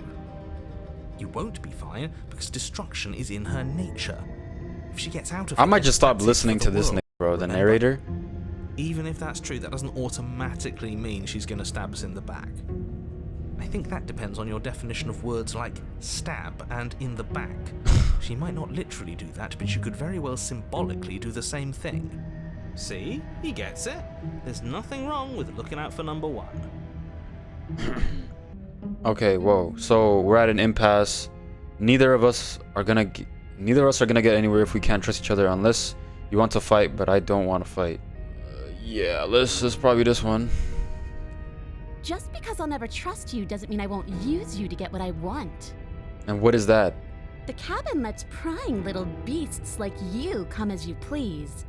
You won't be fine because destruction is in her nature. If she gets out of here, I might just stop that's it listening for to the this world. nigga, bro, the Remember, narrator. even if that's true, that doesn't automatically mean she's going to stab us in the back. I think that depends on your definition of words like stab and in the back. She might not literally do that, but she could very well symbolically do the same thing. See? He gets it. There's nothing wrong with looking out for number one. Okay, whoa. So we're at an impasse. Neither of us are gonna get anywhere if we can't trust each other, unless you want to fight, but I don't want to fight. Yeah, this is probably this one. Just because I'll never trust you doesn't mean I won't use you to get what I want. And what is that? The cabin lets prying little beasts like you come as you please,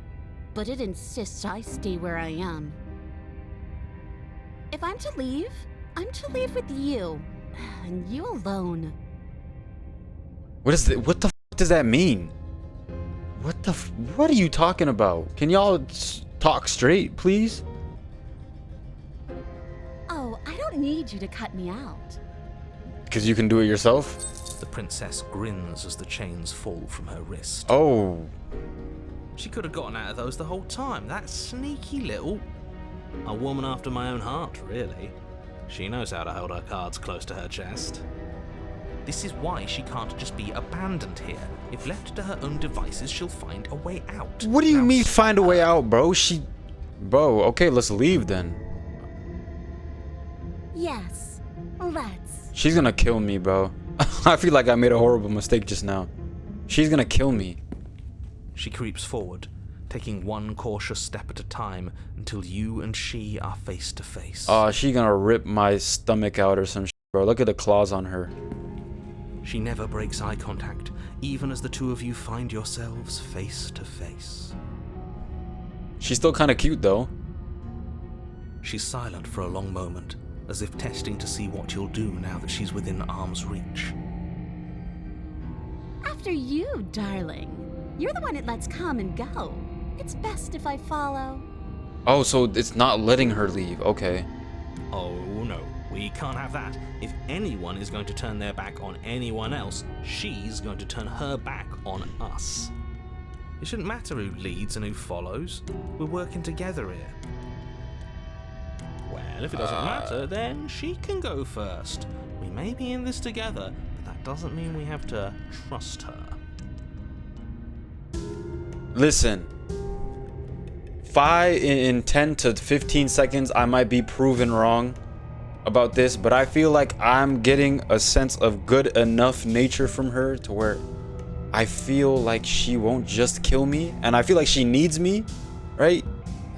but it insists I stay where I am. If I'm to leave, I'm to leave with you, and you alone. What the f does that mean? What are you talking about? Can y'all talk straight, please? Oh, I don't need you to cut me out. Because you can do it yourself? The princess grins as the chains fall from her wrist. Oh. She could have gotten out of those the whole time. That sneaky little... A woman after my own heart, really. She knows how to hold her cards close to her chest. This is why she can't just be abandoned here. If left to her own devices, she'll find a way out. What do you Now mean find a way stop. out, bro? Bro, okay, let's leave then. Yes, let's. She's gonna kill me, bro. I feel like I made a horrible mistake just now. She's gonna kill me. She creeps forward, taking one cautious step at a time until you and she are face to face. She gonna rip my stomach out or some shit, bro. Look at the claws on her. She never breaks eye contact, even as the two of you find yourselves face to face. She's still kind of cute, though. She's silent for a long moment, as if testing to see what you'll do now that she's within arm's reach. After you, darling. You're the one it lets come and go. It's best if I follow. Oh, so it's not letting her leave. Okay. Oh no, we can't have that. If anyone is going to turn their back on anyone else, she's going to turn her back on us. It shouldn't matter who leads and who follows. We're working together here. Well, if it doesn't matter, then she can go first. We may be in this together, but that doesn't mean we have to trust her. Listen. In 10 to 15 seconds, I might be proven wrong about this, but I feel like I'm getting a sense of good enough nature from her to where I feel like she won't just kill me, and I feel like she needs me, right?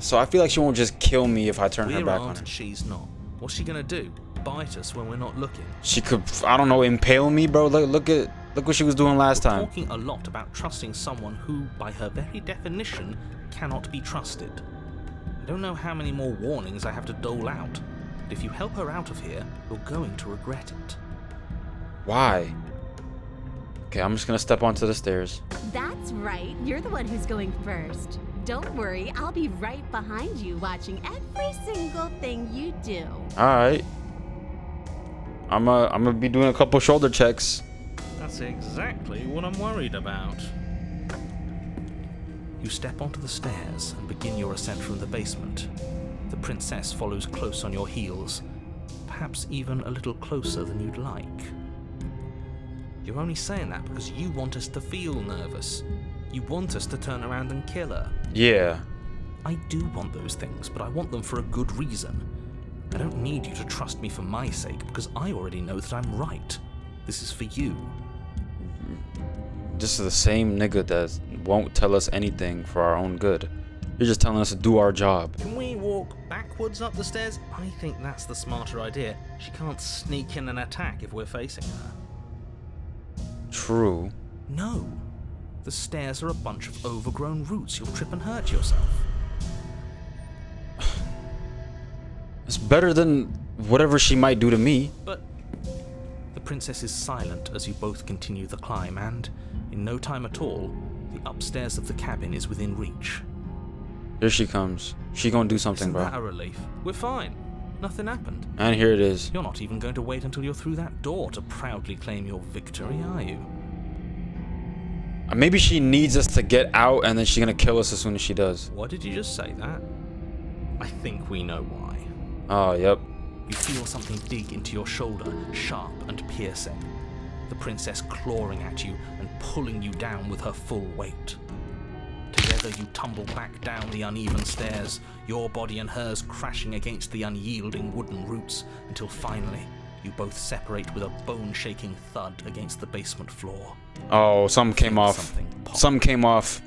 So I feel like she won't just kill me if I turn her back on her. And she's not. What's she gonna do? Bite us when we're not looking? She could, I don't know, impale me, bro. Look what she was doing last time. Talking a lot about trusting someone who, by her very definition, cannot be trusted. I don't know how many more warnings I have to dole out, but if you help her out of here, you're going to regret it. Why? Okay, I'm just gonna step onto the stairs. That's right. You're the one who's going first. Don't worry, I'll be right behind you watching every single thing you do. Alright. I'm gonna be doing a couple shoulder checks. That's exactly what I'm worried about. You step onto the stairs and begin your ascent from the basement. The princess follows close on your heels, perhaps even a little closer than you'd like. You're only saying that because you want us to feel nervous. You want us to turn around and kill her. Yeah. I do want those things, but I want them for a good reason. I don't need you to trust me for my sake, because I already know that I'm right. This is for you. Just the same nigga that won't tell us anything for our own good. You're just telling us to do our job. Can we walk backwards up the stairs? I think that's the smarter idea. She can't sneak in and attack if we're facing her. True. No. The stairs are a bunch of overgrown roots. You'll trip and hurt yourself. It's better than whatever she might do to me. But the princess is silent as you both continue the climb, and in no time at all, the upstairs of the cabin is within reach. Here she comes. She gonna do something, Isn't bro. that a relief? We're fine. Nothing happened. And here it is. You're not even going to wait until you're through that door to proudly claim your victory, are you? Maybe she needs us to get out and then she's gonna kill us as soon as she does. Why did you just say that? I think we know why. Oh, yep. You feel something dig into your shoulder, sharp and piercing. The princess clawing at you and pulling you down with her full weight. Together you tumble back down the uneven stairs, your body and hers crashing against the unyielding wooden roots, until finally you both separate with a bone-shaking thud against the basement floor. Oh, something came off. Something popped. Something came off.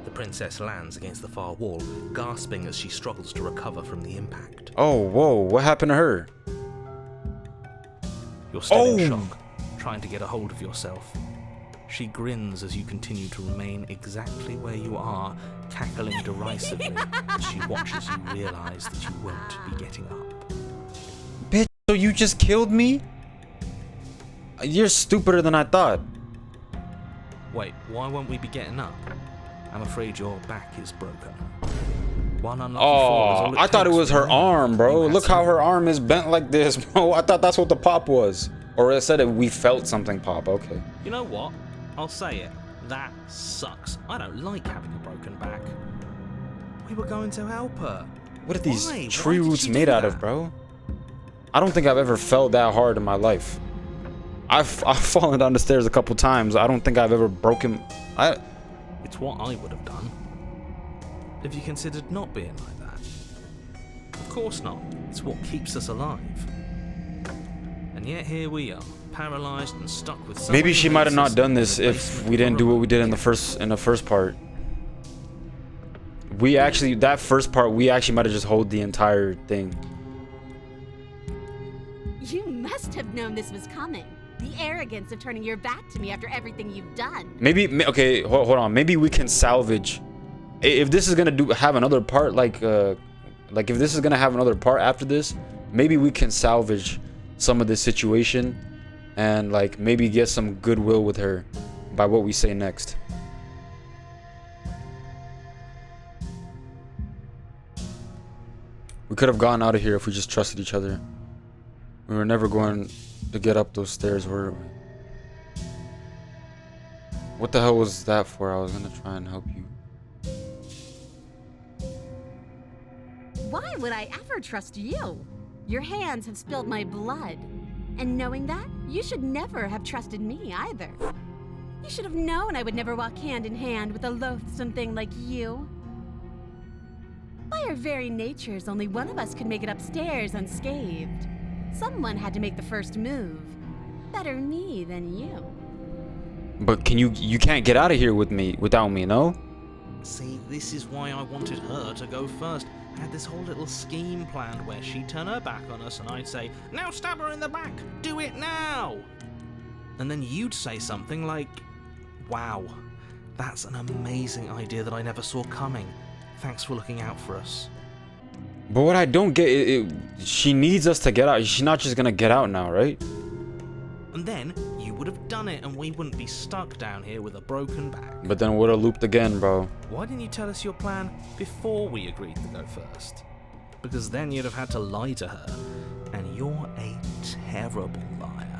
The princess lands against the far wall, gasping as she struggles to recover from the impact. Oh, whoa. What happened to her? You're still in Oh! shock, trying to get a hold of yourself. She grins as you continue to remain exactly where you are, cackling derisively as she watches you realize that you won't be getting up. Bitch, so you just killed me? You're stupider than I thought. Wait, why won't we be getting up? I'm afraid your back is broken. One unlucky fall is all Oh, I thought it takes was for her you. arm, bro. You had Look how her some- arm is bent like this, bro. I thought that's what the pop was. Or it said that we felt something pop. Okay. You know what? I'll say it. That sucks. I don't like having a broken back. We were going to help her. What are these Why? tree Why did roots she made do out of, that? bro? I don't think I've ever fell that hard in my life. I've fallen down the stairs a couple times. I don't think I've ever broken. It's what I would have done. Have you considered not being like that? Of course not. It's what keeps us alive. And yet here we are, paralyzed and stuck with someone Maybe who she might have hates not us done in this the if basement we didn't do for a what we did in month. the first part. That first part, we actually might have just hold the entire thing. You must have known this was coming. The arrogance of turning your back to me after everything you've done. Maybe, okay, hold on. Maybe we can salvage. If this is gonna have another part, like if this is gonna have another part after this, maybe we can salvage some of this situation and like maybe get some goodwill with her by what we say next. We could have gotten out of here if we just trusted each other. We were never going to get up those stairs, were we? What the hell was that for? I was gonna try and help you. Why would I ever trust you? Your hands have spilled my blood. And knowing that, you should never have trusted me either. You should have known I would never walk hand in hand with a loathsome thing like you. By our very natures, only one of us could make it upstairs unscathed. Someone had to make the first move. Better me than you. But you can't get out of here without me, no? See, this is why I wanted her to go first. I had this whole little scheme planned where she'd turn her back on us and I'd say, "Now stab her in the back! Do it now!" And then you'd say something like, "Wow, that's an amazing idea that I never saw coming. Thanks for looking out for us." But what I don't get, she needs us to get out. She's not just gonna get out now, right? And then you would have done it and we wouldn't be stuck down here with a broken back. But then would have looped again, bro. Why didn't you tell us your plan before we agreed to go first? Because then you'd have had to lie to her. And you're a terrible liar.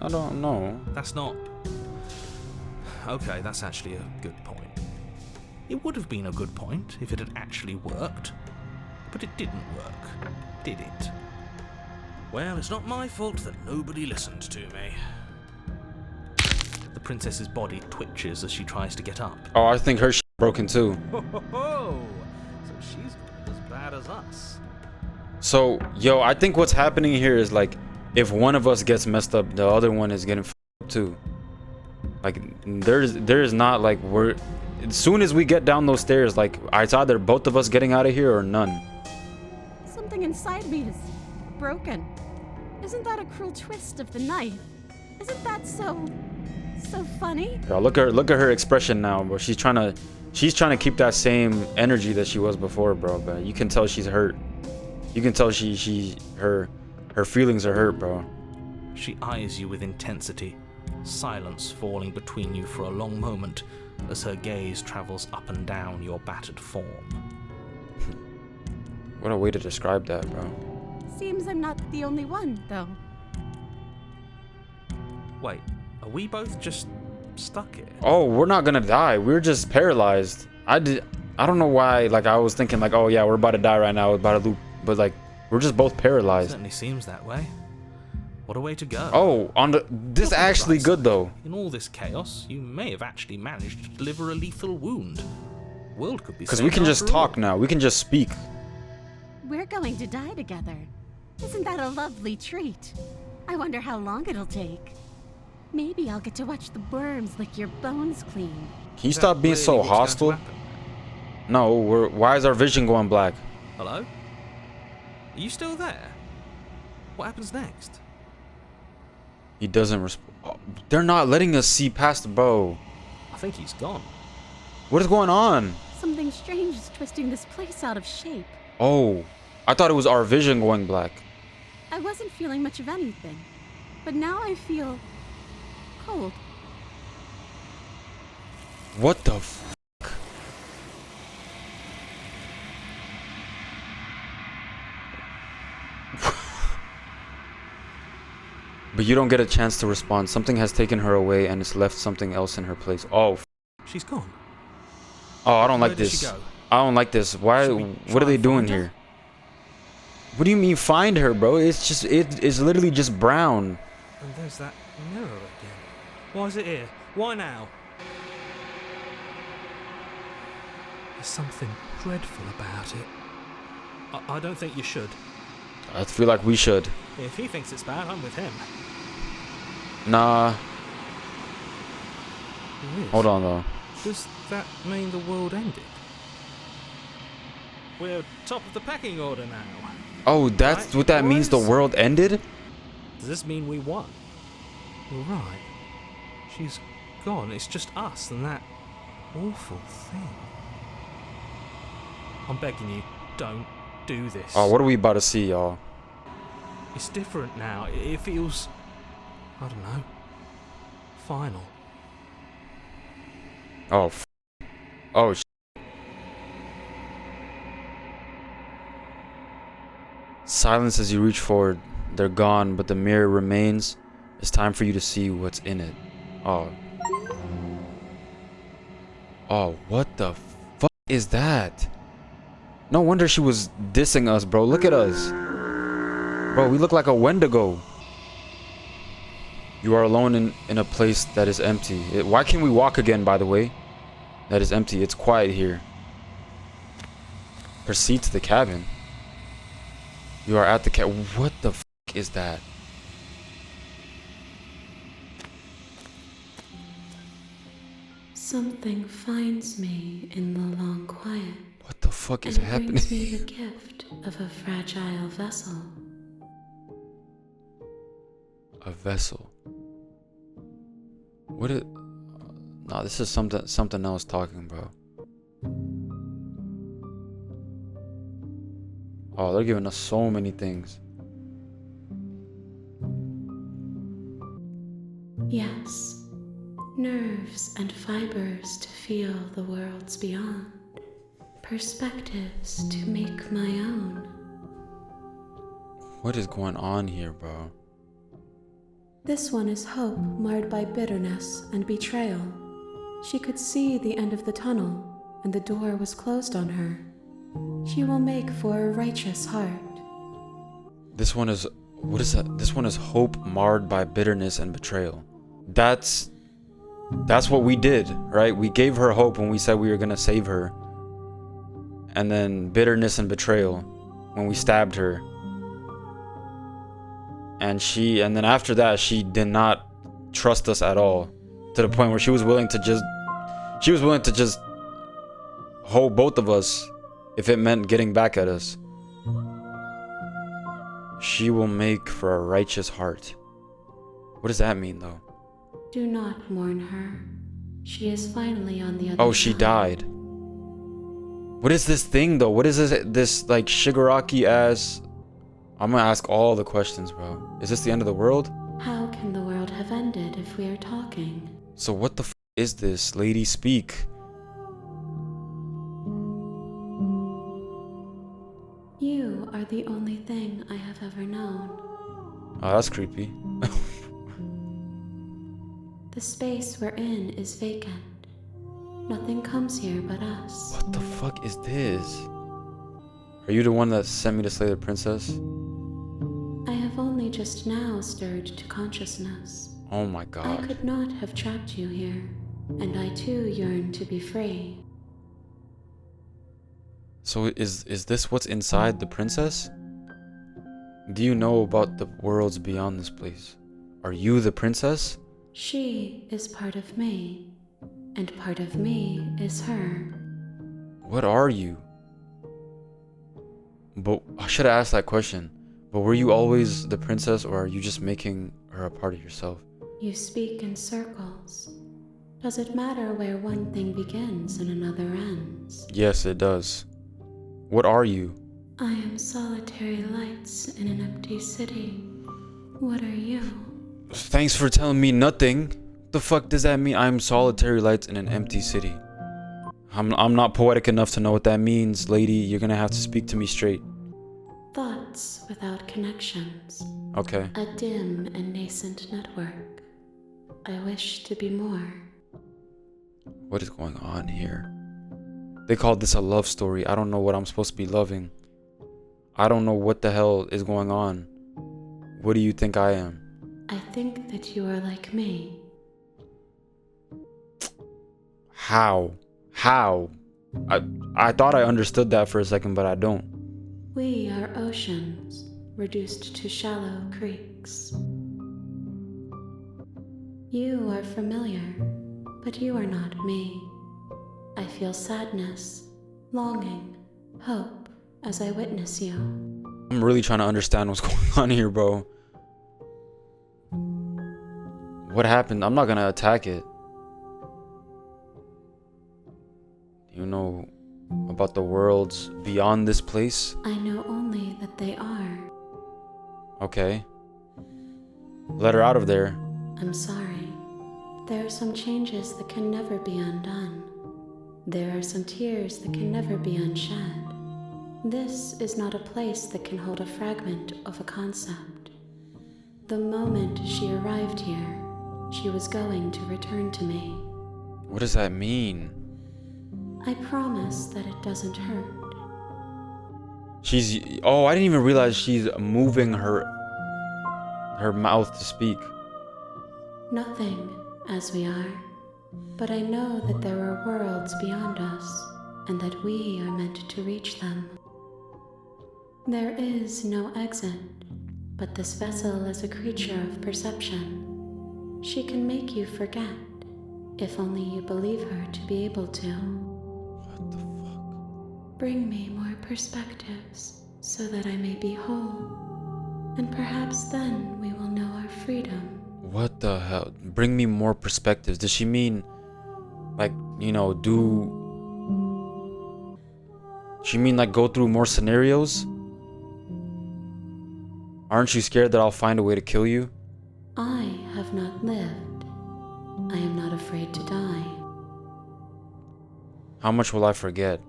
I don't know. That's not... Okay, that's actually a good point. It would have been a good point if it had actually worked. But it didn't work, did it? Well, it's not my fault that nobody listened to me. The princess's body twitches as she tries to get up. Oh, I think her shit broken too. Ho ho ho! So she's as bad as us. So, yo, I think what's happening here is like, if one of us gets messed up, the other one is getting f***ed up too. Like, there's not like as soon as we get down those stairs, like, it's either both of us getting out of here or none. Something inside me is broken. Isn't that a cruel twist of the knife? Isn't that so funny? Yo, look at her expression now, bro. She's trying to keep that same energy that she was before, bro. But you can tell she's hurt. You can tell her feelings are hurt, bro. She eyes you with intensity, silence falling between you for a long moment as her gaze travels up and down your battered form. What a way to describe that, bro. Seems I'm not the only one, though. Wait, are we both just stuck here? Oh, we're not gonna die. We're just paralyzed. I don't know why. Like, I was thinking like, oh yeah, we're about to die right now. We're about to loop. But like, we're just both paralyzed. Certainly seems that way. What a way to go. Oh, this actually good though. In all this chaos, you may have actually managed to deliver a lethal wound. World could be Because we can just talk now. We can just speak. We're going to die together. Isn't that a lovely treat? I wonder how long it'll take. Maybe I'll get to watch the worms lick your bones clean. Can you stop being so hostile? No, why is our vision going black? Hello? Are you still there? What happens next? He doesn't respond. They're not letting us see past the bow. I think he's gone. What is going on? Something strange is twisting this place out of shape. Oh, I thought it was our vision going black. I wasn't feeling much of anything, but now I feel cold. What the f***? But you don't get a chance to respond. Something has taken her away and it's left something else in her place. Oh, She's gone. oh, I don't like Where did she this. go? I don't like this. Why? Should we What are try they and doing find her? here? What do you mean find her, bro? It's just it's literally just brown. And there's that mirror again. Why is it here? Why now? There's something dreadful about it. I don't think you should. I feel like we should. If he thinks it's bad, I'm with him. Nah. It is. Hold on though. Does that mean the world ended? We're top of the pecking order now. Oh, that's Right, what that means. The boys? world ended. Does this mean we won? You're right. She's gone. It's just us and that awful thing. I'm begging you, don't do this. Oh, what are we about to see, y'all? It's different now. It feels, I don't know, final. Oh. Oh. Silence as you reach forward. They're gone, but the mirror remains. It's time for you to see what's in it. Oh. Oh, what the fuck is that? No wonder she was dissing us, bro. Look at us. Bro, we look like a Wendigo. You are alone in a place that is empty. Why can't we walk again, by the way? That is empty. It's quiet here. Proceed to the cabin. You are at the cabin. What the fuck is that? Something finds me in the long quiet. What the fuck is and happening? brings me the gift of a fragile vessel. A vessel. What it? No, this is something else talking, bro. Oh, they're giving us so many things. Yes, nerves and fibers to feel the worlds beyond, perspectives to make my own. What is going on here, bro? This one is hope marred by bitterness and betrayal. She could see the end of the tunnel, and the door was closed on her. She will make for a righteous heart. This one is, what is that? This one is hope marred by bitterness and betrayal. That's what we did, right? We gave her hope when we said we were gonna save her. And then bitterness and betrayal when we stabbed her. And then after that, she did not trust us at all. To the point where she was willing to just hold both of us if it meant getting back at us. She will make for a righteous heart. What does that mean, though? Do not mourn her. She is finally on the other Oh, she side. died. What is this thing, though? What is this like Shigaraki ass? I'm gonna ask all the questions, bro. Is this the end of the world? How can the world have ended if we are talking? So what the is this? Lady, speak. You are the only thing I have ever known. Oh, that's creepy. The space we're in is vacant. Nothing comes here but us. What the fuck is this? Are you the one that sent me to slay the princess? I have only just now stirred to consciousness. Oh my I god. could not have trapped you here, and I too yearn to be free. So is this what's inside the princess? Do you know about the worlds beyond this place? Are you the princess? She is part of me, and part of me is her. What are you? But I should have asked that question. But were you always the princess, or are you just making her a part of yourself? You speak in circles. Does it matter where one thing begins and another ends? Yes, it does. What are you? I am solitary lights in an empty city. What are you? Thanks for telling me nothing. The fuck does that mean? I'm solitary lights in an empty city. I'm not poetic enough to know what that means, lady. You're gonna have to speak to me straight. Thoughts without connections. Okay. A dim and nascent network. I wish to be more. What is going on here? They called this a love story. I don't know what I'm supposed to be loving. I don't know what the hell is going on. What do you think I am? I think that you are like me. How? How? I thought I understood that for a second, but I don't. We are oceans, reduced to shallow creeks. You are familiar, but you are not me. I feel sadness, longing, hope as I witness you. I'm really trying to understand what's going on here, bro. What happened? I'm not gonna attack it. Do you know about the worlds beyond this place? I know only that they are. Okay. Let her out of there. I'm sorry. There are some changes that can never be undone. There are some tears that can never be unshed. This is not a place that can hold a fragment of a concept. The moment she arrived here, she was going to return to me. What does that mean? I promise that it doesn't hurt. Oh, I didn't even realize she's moving her mouth to speak. Nothing, as we are. But I know that there are worlds beyond us, and that we are meant to reach them. There is no exit, but this vessel is a creature of perception. She can make you forget, if only you believe her to be able to. What the fuck? Bring me more perspectives, so that I may be whole. And perhaps then we will know our freedom. What the hell? Bring me more perspectives. Does she mean, like, you know, she mean like go through more scenarios? Aren't you scared that I'll find a way to kill you? I have not lived. I am not afraid to die. How much will I forget?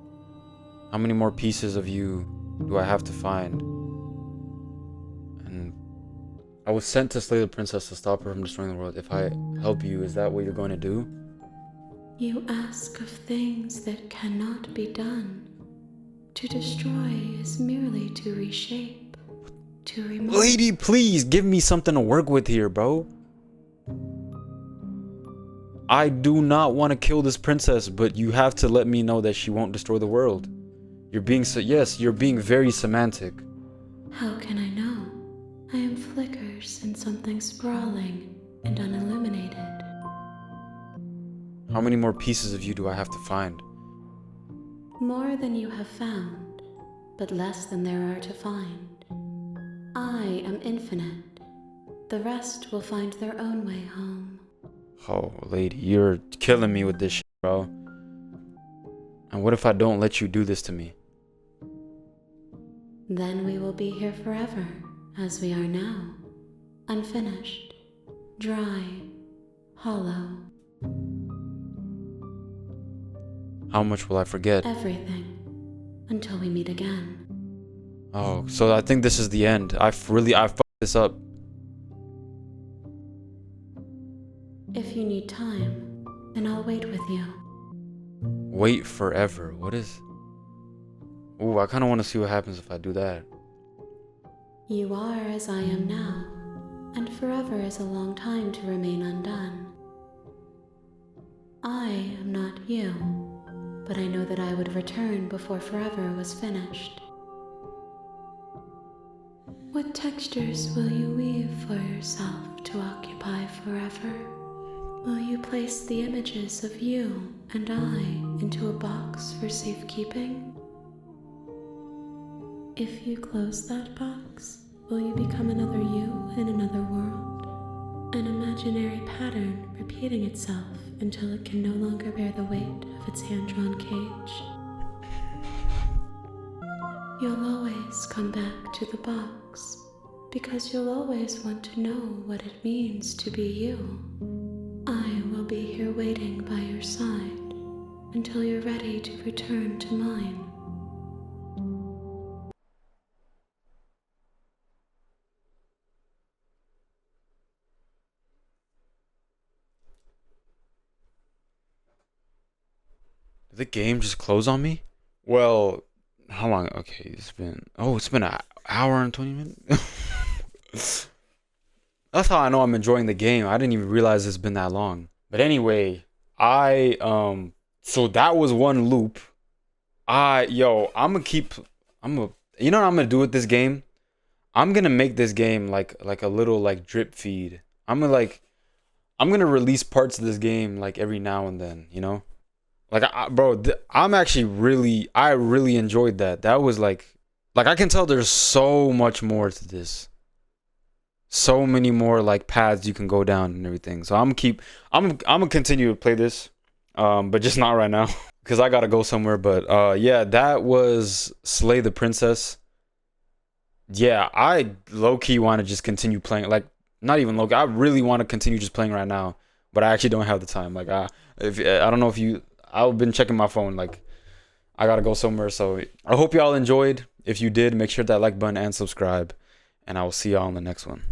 How many more pieces of you do I have to find? And I was sent to slay the princess to stop her from destroying the world. If I help you, is that what you're going to do? You ask of things that cannot be done. To destroy is merely to reshape, to remove. Lady, please give me something to work with here, bro. I do not want to kill this princess, but you have to let me know that she won't destroy the world. You're being yes, you're being very semantic. How can I know? I am flickers in something sprawling and unilluminated. How many more pieces of you do I have to find? More than you have found, but less than there are to find. I am infinite. The rest will find their own way home. Oh, lady, you're killing me with this shit, bro. And what if I don't let you do this to me? Then we will be here forever, as we are now. Unfinished, dry, hollow. How much will I forget? Everything, until we meet again. Oh, so I think this is the end. I fucked this up. If you need time, then I'll wait with you. Wait forever. What is... Ooh, I kind of want to see what happens if I do that. You are as I am now, and forever is a long time to remain undone. I am not you, but I know that I would return before forever was finished. What textures will you weave for yourself to occupy forever? Will you place the images of you and I into a box for safekeeping? If you close that box, will you become another you in another world? An imaginary pattern repeating itself until it can no longer bear the weight of its hand-drawn cage. You'll always come back to the box, because you'll always want to know what it means to be you. I will be here waiting by your side until you're ready to return to mine. Did the game just close on me? Well, how long? Okay, it's been an hour and 20 minutes. That's how I know I'm enjoying the game. I didn't even realize it's been that long. But anyway, so that was one loop. You know what I'm gonna do with this game? I'm gonna make this game like a little like drip feed. I'm gonna release parts of this game like every now and then, you know? Like I'm actually I really enjoyed that. That was like I can tell there's so much more to this. So many more like paths you can go down and everything. So I'm gonna continue to play this. But just not right now because I gotta go somewhere. But yeah, that was Slay the Princess. Yeah, I low-key want to just continue playing. Like, not even low-key, I really want to continue just playing right now, but I actually don't have the time. Like, I don't know if you, I've been checking my phone. Like, I gotta go somewhere. So I hope y'all enjoyed. If you did, make sure that like button and subscribe, and I will see y'all on the next one.